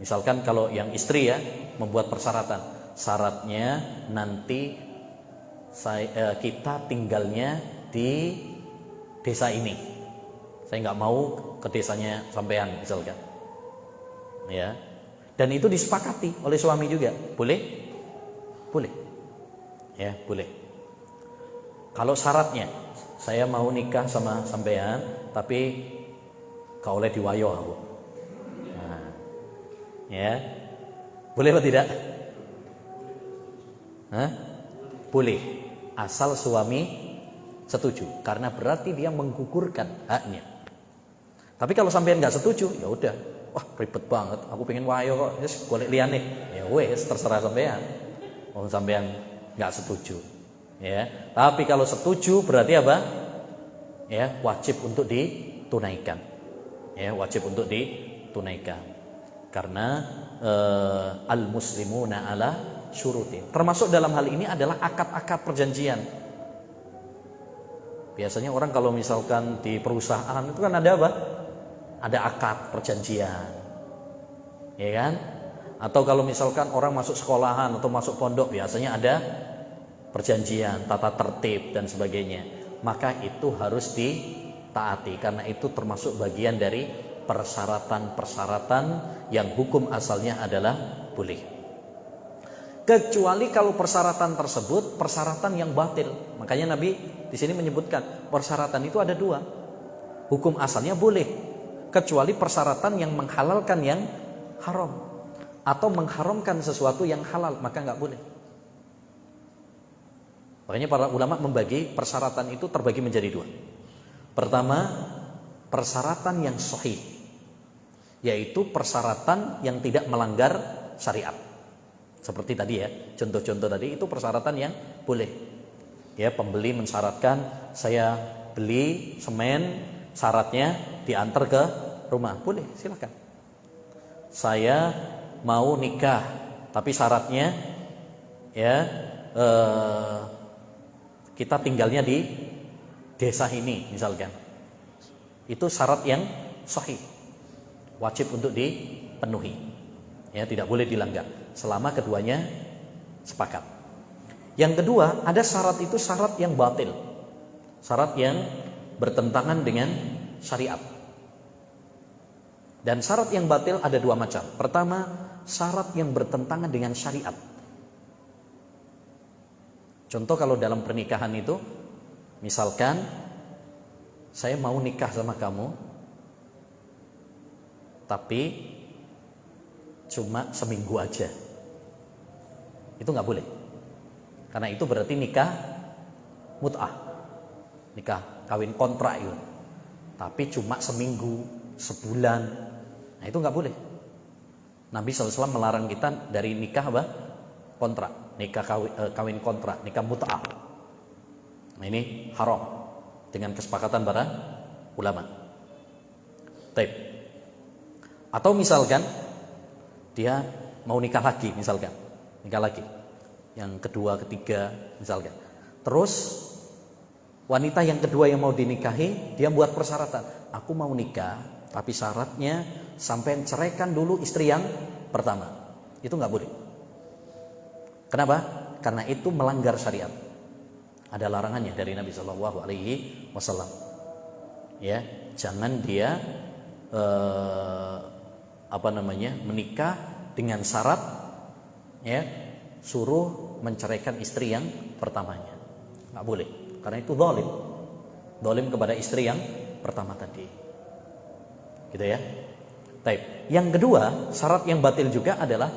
misalkan kalau yang istri ya membuat persyaratan, syaratnya nanti kita tinggalnya di desa ini. Saya nggak mau ke desanya sampean misalkan. Ya, dan itu disepakati oleh suami juga. Boleh? Boleh. Ya, boleh. Kalau syaratnya, saya mau nikah sama sampean, tapi kau oleh diwayo aku. Nah, ya, boleh atau tidak? Hah? Boleh, asal suami setuju, karena berarti dia menggugurkan haknya. Tapi kalau sampean nggak setuju, ya udah, wah ribet banget, aku pengen wayo kok, yes, golek liyane, ya wes terserah sampean. Oh sampean nggak setuju, ya. Tapi kalau setuju berarti apa? Ya wajib untuk ditunaikan, ya wajib untuk ditunaikan. Karena al muslimuna ala syurutin. Termasuk dalam hal ini adalah akad-akad perjanjian. Biasanya orang kalau misalkan di perusahaan itu kan ada apa? Ada akad perjanjian, ya kan? Atau kalau misalkan orang masuk sekolahan atau masuk pondok, biasanya ada perjanjian, tata tertib dan sebagainya. Maka itu harus ditaati karena itu termasuk bagian dari persyaratan-persyaratan yang hukum asalnya adalah boleh. Kecuali kalau persyaratan tersebut persyaratan yang batil. Makanya Nabi di sini menyebutkan persyaratan itu ada dua. Hukum asalnya boleh. Kecuali persyaratan yang menghalalkan yang haram atau mengharamkan sesuatu yang halal, maka nggak boleh. Makanya para ulama membagi persyaratan itu terbagi menjadi dua. Pertama, persyaratan yang sahih, yaitu persyaratan yang tidak melanggar syariat. Seperti tadi ya, contoh-contoh tadi itu persyaratan yang boleh. Ya, pembeli mensyaratkan saya beli semen, syaratnya diantar ke rumah, boleh, silakan. Saya mau nikah, tapi syaratnya ya kita tinggalnya di desa ini misalkan. Itu syarat yang sahih, wajib untuk dipenuhi. Ya, tidak boleh dilanggar selama keduanya sepakat. Yang kedua, ada syarat itu syarat yang batil. Syarat yang bertentangan dengan syariat. Dan syarat yang batil ada dua macam. Pertama, syarat yang bertentangan dengan syariat. Contoh kalau dalam pernikahan itu, misalkan saya mau nikah sama kamu, tapi cuma seminggu aja. Itu nggak boleh. Karena itu berarti nikah mut'ah, nikah kawin kontrak itu. Tapi cuma seminggu, sebulan, nah itu nggak boleh. Nabi SAW melarang kita dari nikah apa? Kontrak, nikah kawin kontrak, nikah mut'ah. Nah ini haram dengan kesepakatan para ulama. Baik. Atau misalkan dia mau nikah lagi, misalkan nikah lagi, yang kedua, ketiga, misalkan. Terus wanita yang kedua yang mau dinikahi, dia buat persyaratan, aku mau nikah, tapi syaratnya sampai ceraikan dulu istri yang pertama. Itu nggak boleh. Kenapa? Karena itu melanggar syariat. Ada larangannya dari Nabi Shallallahu Alaihi Wasallam. Ya, jangan dia menikah dengan syarat ya suruh menceraikan istri yang pertamanya. Nggak boleh. Karena itu zalim kepada istri yang pertama tadi. Gitu ya. Baik. Yang kedua, syarat yang batil juga adalah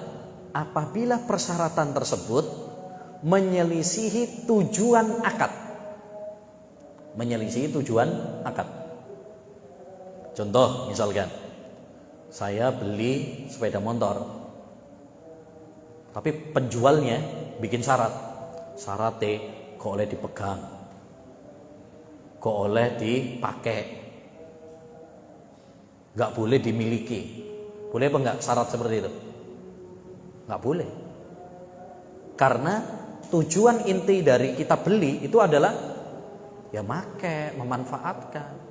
apabila persyaratan tersebut menyelisihi tujuan akad. Menyelisihi tujuan akad. Contoh misalkan, saya beli sepeda motor, tapi penjualnya bikin syaratnya kok oleh dipegang, kok oleh dipakai, nggak boleh dimiliki. Boleh apa nggak syarat seperti itu? Nggak boleh. Karena tujuan inti dari kita beli itu adalah ya make, memanfaatkan.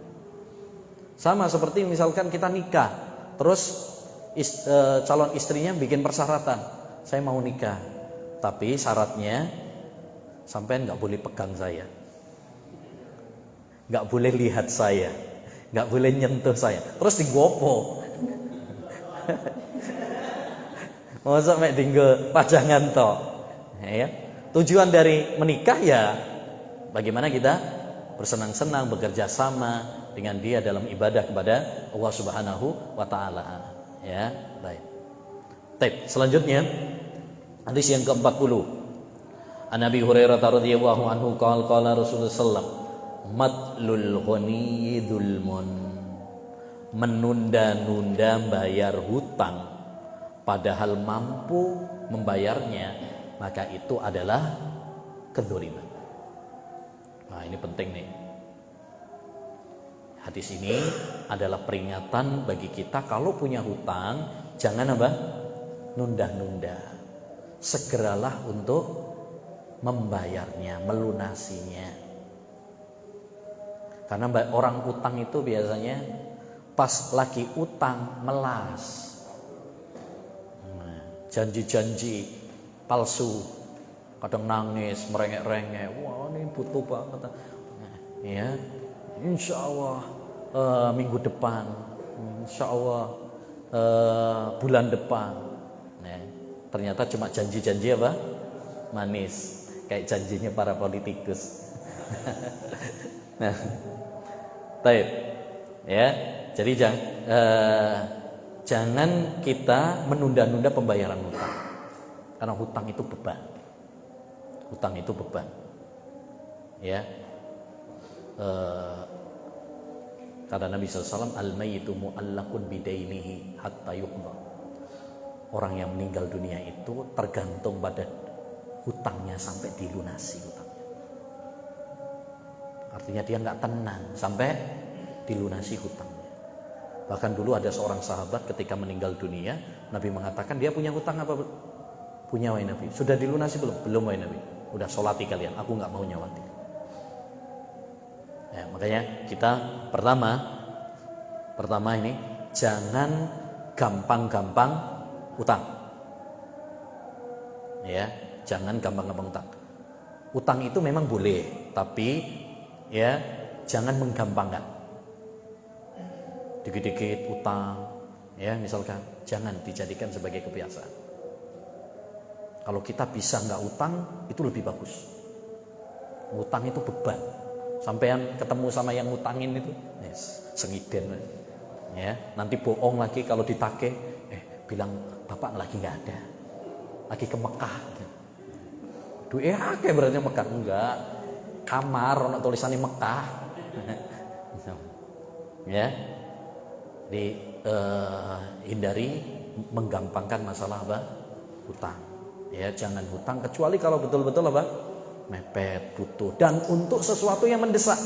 Sama seperti misalkan kita nikah, terus calon istrinya bikin persyaratan, saya mau nikah, tapi syaratnya sampean nggak boleh pegang saya, nggak boleh lihat saya, nggak boleh nyentuh saya, terus digopo. Mau sampai tinggal pajangan toh, ya. Tujuan dari menikah ya bagaimana kita bersenang-senang, bekerja sama dengan dia dalam ibadah kepada Allah Subhanahu wa taala. Ya, baik. Baik, selanjutnya hadis yang ke-40. An Abi Hurairah radhiyallahu anhu qala Rasulullah sallallahu matlul ghani dzulmun menunda-nunda bayar hutang padahal mampu membayarnya, maka itu adalah kedzaliman. Nah, ini penting nih. Hadis ini adalah peringatan bagi kita, kalau punya hutang jangan apa? Nunda-nunda. Segeralah untuk membayarnya, melunasinya. Karena orang utang itu biasanya pas lagi utang melas. Janji-janji palsu, kadang nangis, merengek-rengek, wah ini butuh banget. Ya, insya Allah minggu depan, insya Allah bulan depan. Nah, ternyata cuma janji-janji apa? Manis, kayak janjinya para politikus. Nah, baik, ya. Jadi jangan kita menunda-nunda pembayaran hutang, karena hutang itu beban. Hutang itu beban, ya. Kata Nabi SAW, al-mayyitu mu'allaqun bidainihi hatta yuqda. Orang yang meninggal dunia itu tergantung pada hutangnya sampai dilunasi hutangnya. Artinya dia nggak tenang sampai dilunasi hutangnya. Bahkan dulu ada seorang sahabat ketika meninggal dunia, Nabi mengatakan, dia punya hutang apa? Punya, wahai Nabi. Sudah dilunasi belum? Belum, wahai Nabi. Udah sholati kalian, aku nggak mau nyawati. Ya, makanya kita pertama ini jangan gampang-gampang utang. Ya, jangan gampang-gampang utang. Utang itu memang boleh, tapi ya jangan menggampangkan. Dikit-dikit utang, ya misalkan, jangan dijadikan sebagai kebiasaan. Kalau kita bisa nggak utang, itu lebih bagus. Utang itu beban. Sampean ketemu sama yang ngutangin itu, sengiden, ya. Nanti bohong lagi kalau ditagih, bilang bapak lagi nggak ada, lagi ke Mekah. Duit kayak berarti Mekah, enggak. Kamar, ono tulisannya Mekah. Ya. Hindari menggampangkan masalah apa? Hutang. Ya, jangan hutang kecuali kalau betul-betul apa? Mepet, butuh, dan untuk sesuatu yang mendesak.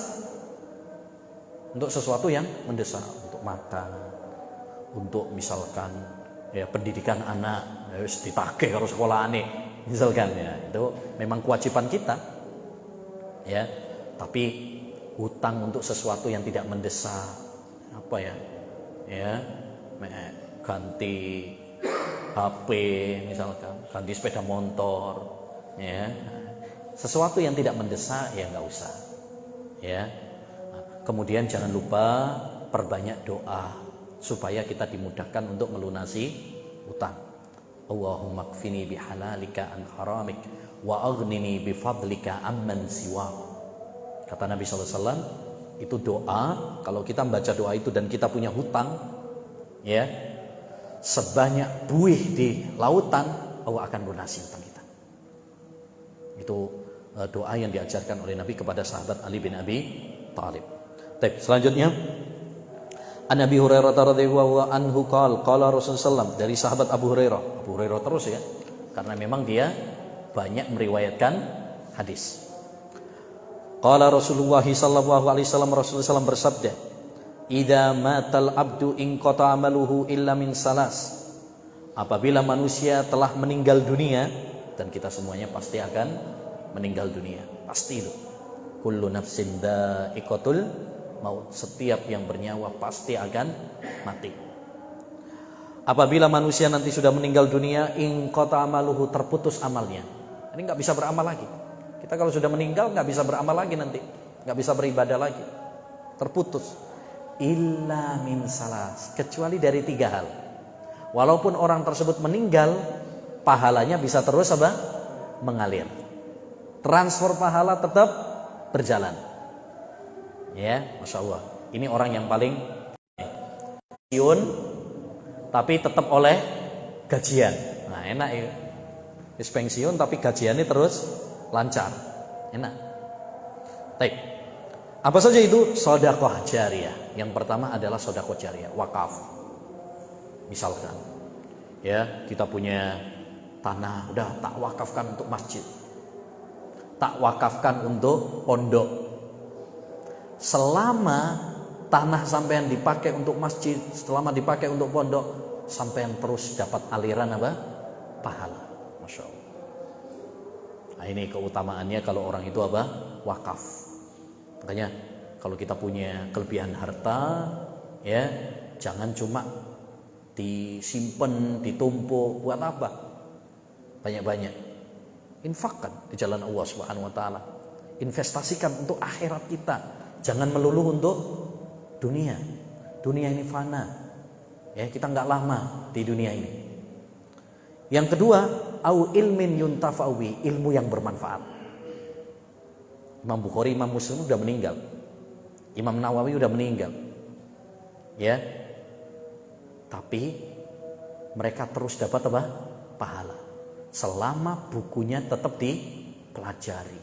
Untuk sesuatu yang mendesak, untuk makan, untuk misalkan ya pendidikan anak, harus ditagih kalau sekolah aneh, misalkan ya, itu memang kewajiban kita. Ya, tapi hutang untuk sesuatu yang tidak mendesak, apa ya? Ya, ganti HP misalkan, ganti sepeda motor, ya, sesuatu yang tidak mendesak ya nggak usah, ya. Kemudian jangan lupa perbanyak doa supaya kita dimudahkan untuk melunasi utang. Allahumma kfini bihalalika an haramik wa aghnini bifadlika amman siwa. Kata Nabi SAW, itu doa. Kalau kita membaca doa itu dan kita punya hutang, ya, sebanyak buih di lautan, Allah akan lunasi hutang kita. Itu doa yang diajarkan oleh Nabi kepada sahabat Ali bin Abi Thalib. Baik, selanjutnya An Abi Hurairah radhiyallahu anhu qala Rasulullah SAW, dari sahabat Abu Hurairah terus ya, karena memang dia banyak meriwayatkan hadis. Qala Rasulullah sallallahu alaihi wasallam, Rasulullah SAW bersabda, "Idza matal abdu in qata amaluhu illa min salas." Apabila manusia telah meninggal dunia, dan kita semuanya pasti akan meninggal dunia, pasti itu. Kullu nafsin dha'iqatul maut, setiap yang bernyawa pasti akan mati. Apabila manusia nanti sudah meninggal dunia, in qata amaluhu, terputus amalnya. Ini nggak bisa beramal lagi. Kita kalau sudah meninggal nggak bisa beramal lagi nanti, nggak bisa beribadah lagi, terputus. Illa min salas, kecuali dari 3 hal. Walaupun orang tersebut meninggal, pahalanya bisa terus apa? Mengalir. Transfer pahala tetap berjalan. Ya, Masya Allah. Ini orang yang paling pensiun, tapi tetap oleh gajian. Nah, enak ya. Wis pensiun tapi gajiannya terus lancar, enak. Baik. Apa saja itu? Sedekah jariyah. Yang pertama adalah sedekah jariyah, wakaf. Misalkan, ya kita punya tanah, udah tak wakafkan untuk masjid, tak wakafkan untuk pondok. Selama tanah sampean dipakai untuk masjid, selama dipakai untuk pondok, sampean terus dapat aliran apa? Pahala. Masya Allah. Nah, ini keutamaannya kalau orang itu apa? Wakaf. Makanya kalau kita punya kelebihan harta, ya jangan cuma disimpan, ditumpuk, buat apa? Banyak-banyak. Infakkan di jalan Allah Subhanahu wa taala. Investasikan untuk akhirat kita. Jangan melulu untuk dunia. Dunia ini fana. Ya, kita enggak lama di dunia ini. Yang kedua, au ilmin yuntafa'u, ilmu yang bermanfaat. Imam Bukhari, Imam Muslim udah meninggal. Imam Nawawi udah meninggal. Ya. Tapi mereka terus dapat apa? Pahala. Selama bukunya tetap dipelajari.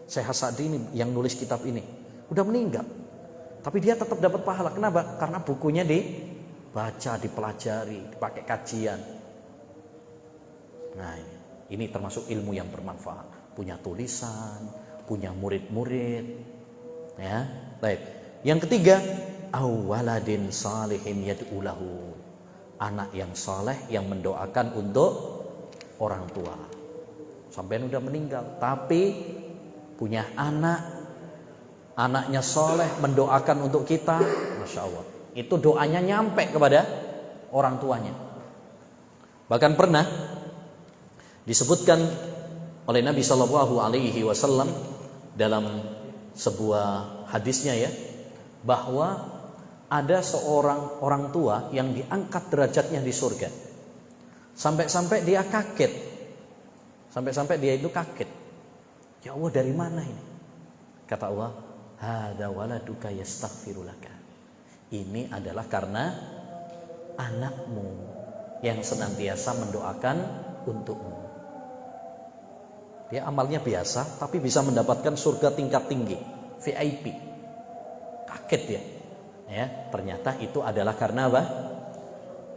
Syekh Sa'di ini yang nulis kitab ini udah meninggal. Tapi dia tetap dapat pahala. Kenapa? Karena bukunya dibaca, dipelajari, dipakai kajian. Nah, ini termasuk ilmu yang bermanfaat. Punya tulisan, punya murid-murid, ya. Baik. Yang ketiga, awaladin salihin yad'ulahu, anak yang saleh yang mendoakan untuk orang tua. Sampai udah meninggal, tapi punya anak, anaknya saleh mendoakan untuk kita, masya Allah. Itu doanya nyampe kepada orang tuanya. Bahkan pernah disebutkan oleh Nabi Shallallahu Alaihi Wasallam dalam sebuah hadisnya, ya, bahwa ada seorang orang tua yang diangkat derajatnya di surga. Sampai-sampai dia kaget. Sampai-sampai dia itu kaget. Ya Allah, dari mana ini? Kata Allah, hada waladuka yastaghfirulaka. Ini adalah karena anakmu yang senantiasa mendoakan untukmu. Dia amalnya biasa, tapi bisa mendapatkan surga tingkat tinggi, VIP. Kaget dia. Ya, ternyata itu adalah karena apa?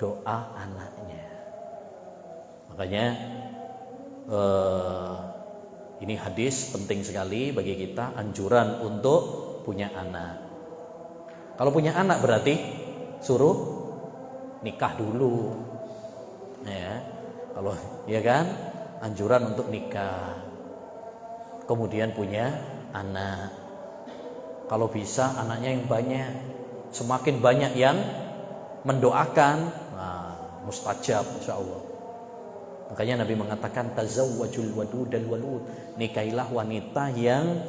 Doa anaknya. Makanya ini hadis penting sekali bagi kita, anjuran untuk punya anak. Kalau punya anak berarti suruh nikah dulu. Ya. Kalau ya kan, anjuran untuk nikah. Kemudian punya anak. Kalau bisa anaknya yang banyak. Semakin banyak yang mendoakan, nah, mustajab insyaallah. Makanya Nabi mengatakan tazawwajul wadudal walud, nikailah wanita yang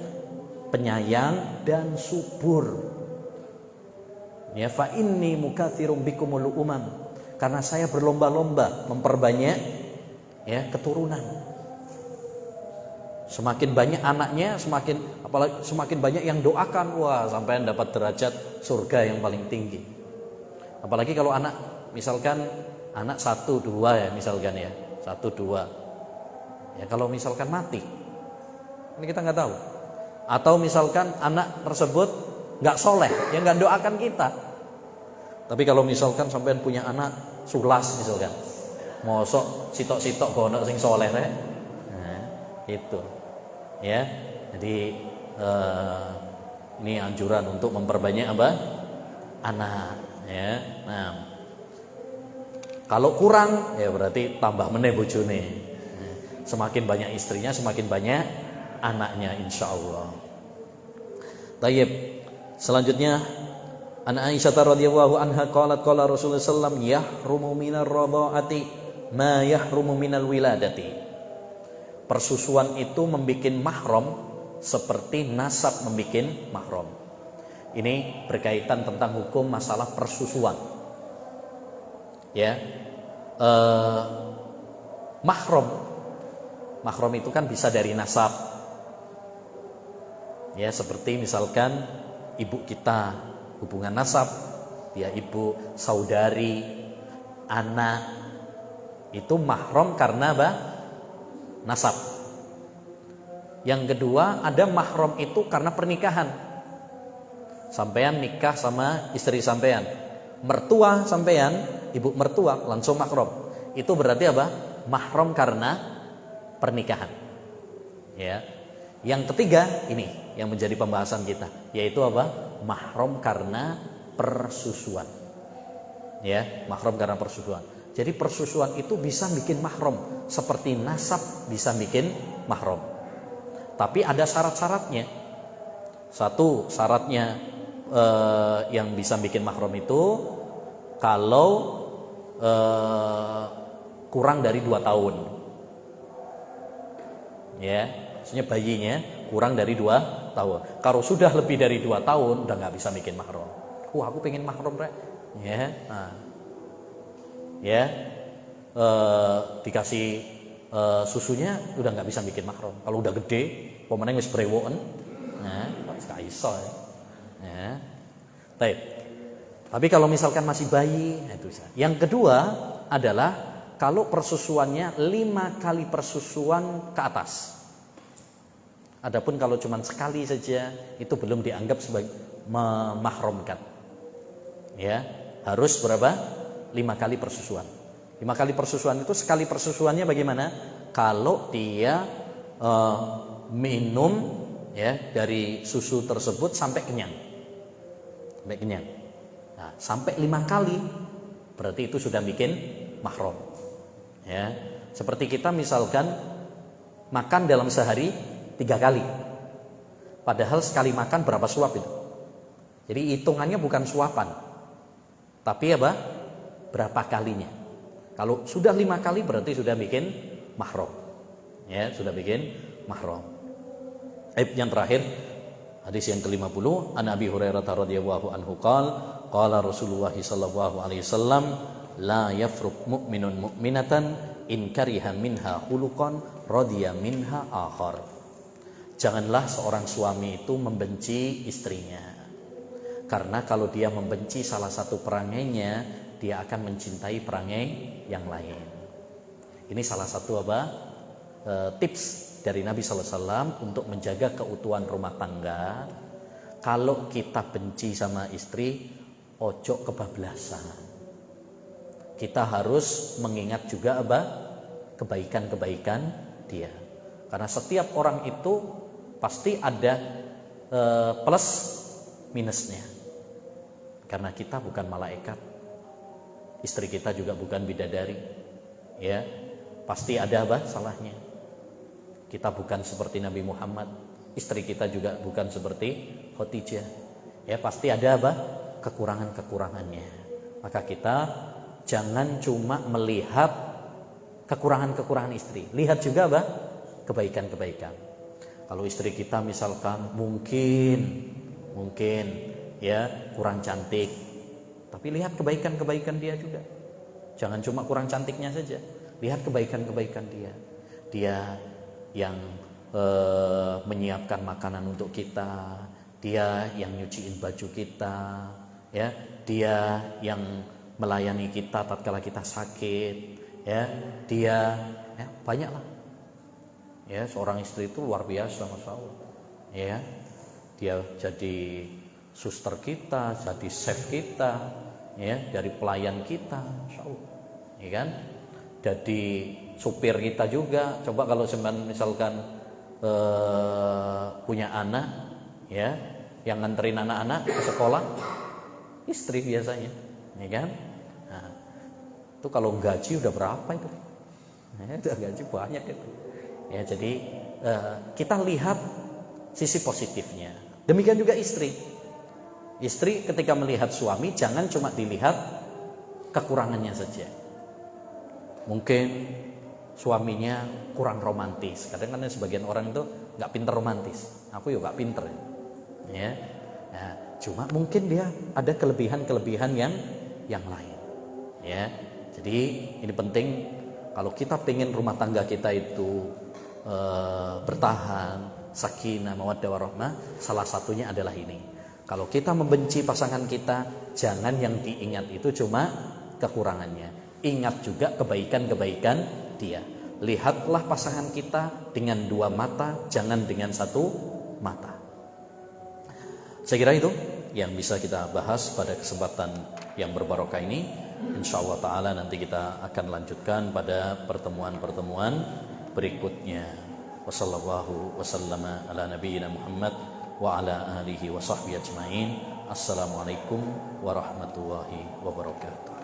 penyayang dan subur. Ya, fa inni mukatsirum bikumul umam, karena saya berlomba-lomba memperbanyak, ya, keturunan. Semakin banyak anaknya, semakin banyak yang doakan, wah, sampai dapat derajat surga yang paling tinggi. Apalagi kalau anak, misalkan anak 1, 2 ya, misalkan ya, 1, 2. Ya, kalau misalkan mati, ini kita nggak tahu. Atau misalkan anak tersebut nggak soleh, ya nggak doakan kita. Tapi kalau misalkan sampean punya anak sulas misalkan, mosok sitok-sitok gono sing soleh, nah, itu. Ya, jadi ini anjuran untuk memperbanyak apa? Anak, ya. Nah, kalau kurang, ya berarti tambah meneh bojone. Semakin banyak istrinya, semakin banyak anaknya, insya Allah. Tayyib. Selanjutnya, an Aisyah radhiyallahu anha qalat qala Rasulullah sallallahu alaihi wasallam yahrumu minar radhaati ma yahrumu minal wiladati. Persusuan itu membikin mahram seperti nasab membikin mahram. Ini berkaitan tentang hukum masalah persusuan. Ya, mahram itu kan bisa dari nasab. Ya, seperti misalkan ibu kita, hubungan nasab, dia ibu, saudari, anak, itu mahram karena apa? Nasab. Yang kedua, ada mahram itu karena pernikahan. Sampean nikah sama istri sampean, mertua sampean, ibu mertua langsung mahram. Itu berarti apa? Mahram karena pernikahan. Ya. Yang ketiga ini yang menjadi pembahasan kita, yaitu apa? Mahram karena persusuan. Ya, mahram karena persusuan. Jadi persusuan itu bisa bikin mahram, seperti nasab bisa bikin mahram. Tapi ada syarat-syaratnya. Satu syaratnya yang bisa bikin mahram itu kalau kurang dari 2 tahun. Ya, maksudnya bayinya kurang dari 2 tahun. Kalau sudah lebih dari 2 tahun udah nggak bisa bikin mahram. Aku pengen mahram, Rek. Ya, nah. Ya, dikasih susunya udah nggak bisa bikin mahram. Kalau udah gede, pemenang wis brewoken, nah, gak iso ya. Ya. Tapi kalau misalkan masih bayi, itu bisa. Yang kedua adalah kalau persusuannya 5 kali persusuan ke atas. Adapun kalau cuma sekali saja, itu belum dianggap sebagai memahramkan. Ya, harus berapa? 5 kali persusuan. 5 kali persusuan itu sekali persusuannya bagaimana? Kalau dia minum ya dari susu tersebut sampai kenyang. Sampai kenyang. Nah, sampai 5 kali berarti itu sudah bikin mahram. Ya, seperti kita misalkan makan dalam sehari 3 kali. Padahal sekali makan berapa suap itu? Jadi hitungannya bukan suapan. Tapi apa? Berapa kalinya? Kalau sudah 5 kali berarti sudah bikin mahram. Ya, sudah bikin mahram. Yang terakhir hadis yang ke-50, an Abi Hurairah radhiyallahu anhu qala Rasulullah sallallahu alaihi wasallam la yafruq mu'minun mu'minatan in kariha minha khuluqan radiya minha akhar. Janganlah seorang suami itu membenci istrinya. Karena kalau dia membenci salah satu perangainya, dia akan mencintai perangai yang lain. Ini salah satu tips dari Nabi SAW untuk menjaga keutuhan rumah tangga. Kalau kita benci sama istri, ojo kebablasan. Kita harus mengingat juga kebaikan-kebaikan dia. Karena setiap orang itu pasti ada plus minusnya. Karena kita bukan malaikat, istri kita juga bukan bidadari. Ya, pasti ada salahnya. Kita bukan seperti Nabi Muhammad, istri kita juga bukan seperti Khadijah. Ya, pasti ada kekurangan-kekurangannya. Maka kita jangan cuma melihat kekurangan-kekurangan istri, lihat juga kebaikan-kebaikan. Kalau istri kita misalkan mungkin ya kurang cantik, tapi lihat kebaikan-kebaikan dia juga. Jangan cuma kurang cantiknya saja, lihat kebaikan-kebaikan dia. Dia yang menyiapkan makanan untuk kita, dia yang nyuciin baju kita, ya, dia yang melayani kita tatkala kita sakit, ya, dia ya, banyaklah. Ya, seorang istri itu luar biasa, masya Allah. Ya, dia jadi suster kita, jadi chef kita, ya, dari pelayan kita, masya Allah, ya kan? Jadi supir kita juga. Coba kalau misalkan punya anak, ya, yang nganterin anak-anak ke sekolah, istri biasanya, ya kan? Nah, itu kalau gaji udah berapa itu? Ya, udah gaji banyak itu. Ya, jadi kita lihat sisi positifnya. Demikian juga istri. Istri ketika melihat suami jangan cuma dilihat kekurangannya saja. Mungkin suaminya kurang romantis. Kadang-kadang sebagian orang itu nggak pinter romantis. Aku juga nggak pinter, ya. Nah, cuma mungkin dia ada kelebihan-kelebihan yang lain, ya. Jadi ini penting kalau kita pengen rumah tangga kita itu bertahan, sakinah, mawaddah warahmah, salah satunya adalah ini. Kalau kita membenci pasangan kita, jangan yang diingat itu cuma kekurangannya. Ingat juga kebaikan-kebaikan dia. Lihatlah pasangan kita dengan 2 mata, jangan dengan 1 mata. Saya kira itu yang bisa kita bahas pada kesempatan yang berbarokah ini. Insyaallah taala nanti kita akan lanjutkan pada pertemuan-pertemuan berikutnya. Wassallallahu wasallama ala nabiyyina Muhammad wa ala alihi wa sahbihi ajmain. Assalamualaikum warahmatullahi wabarakatuh.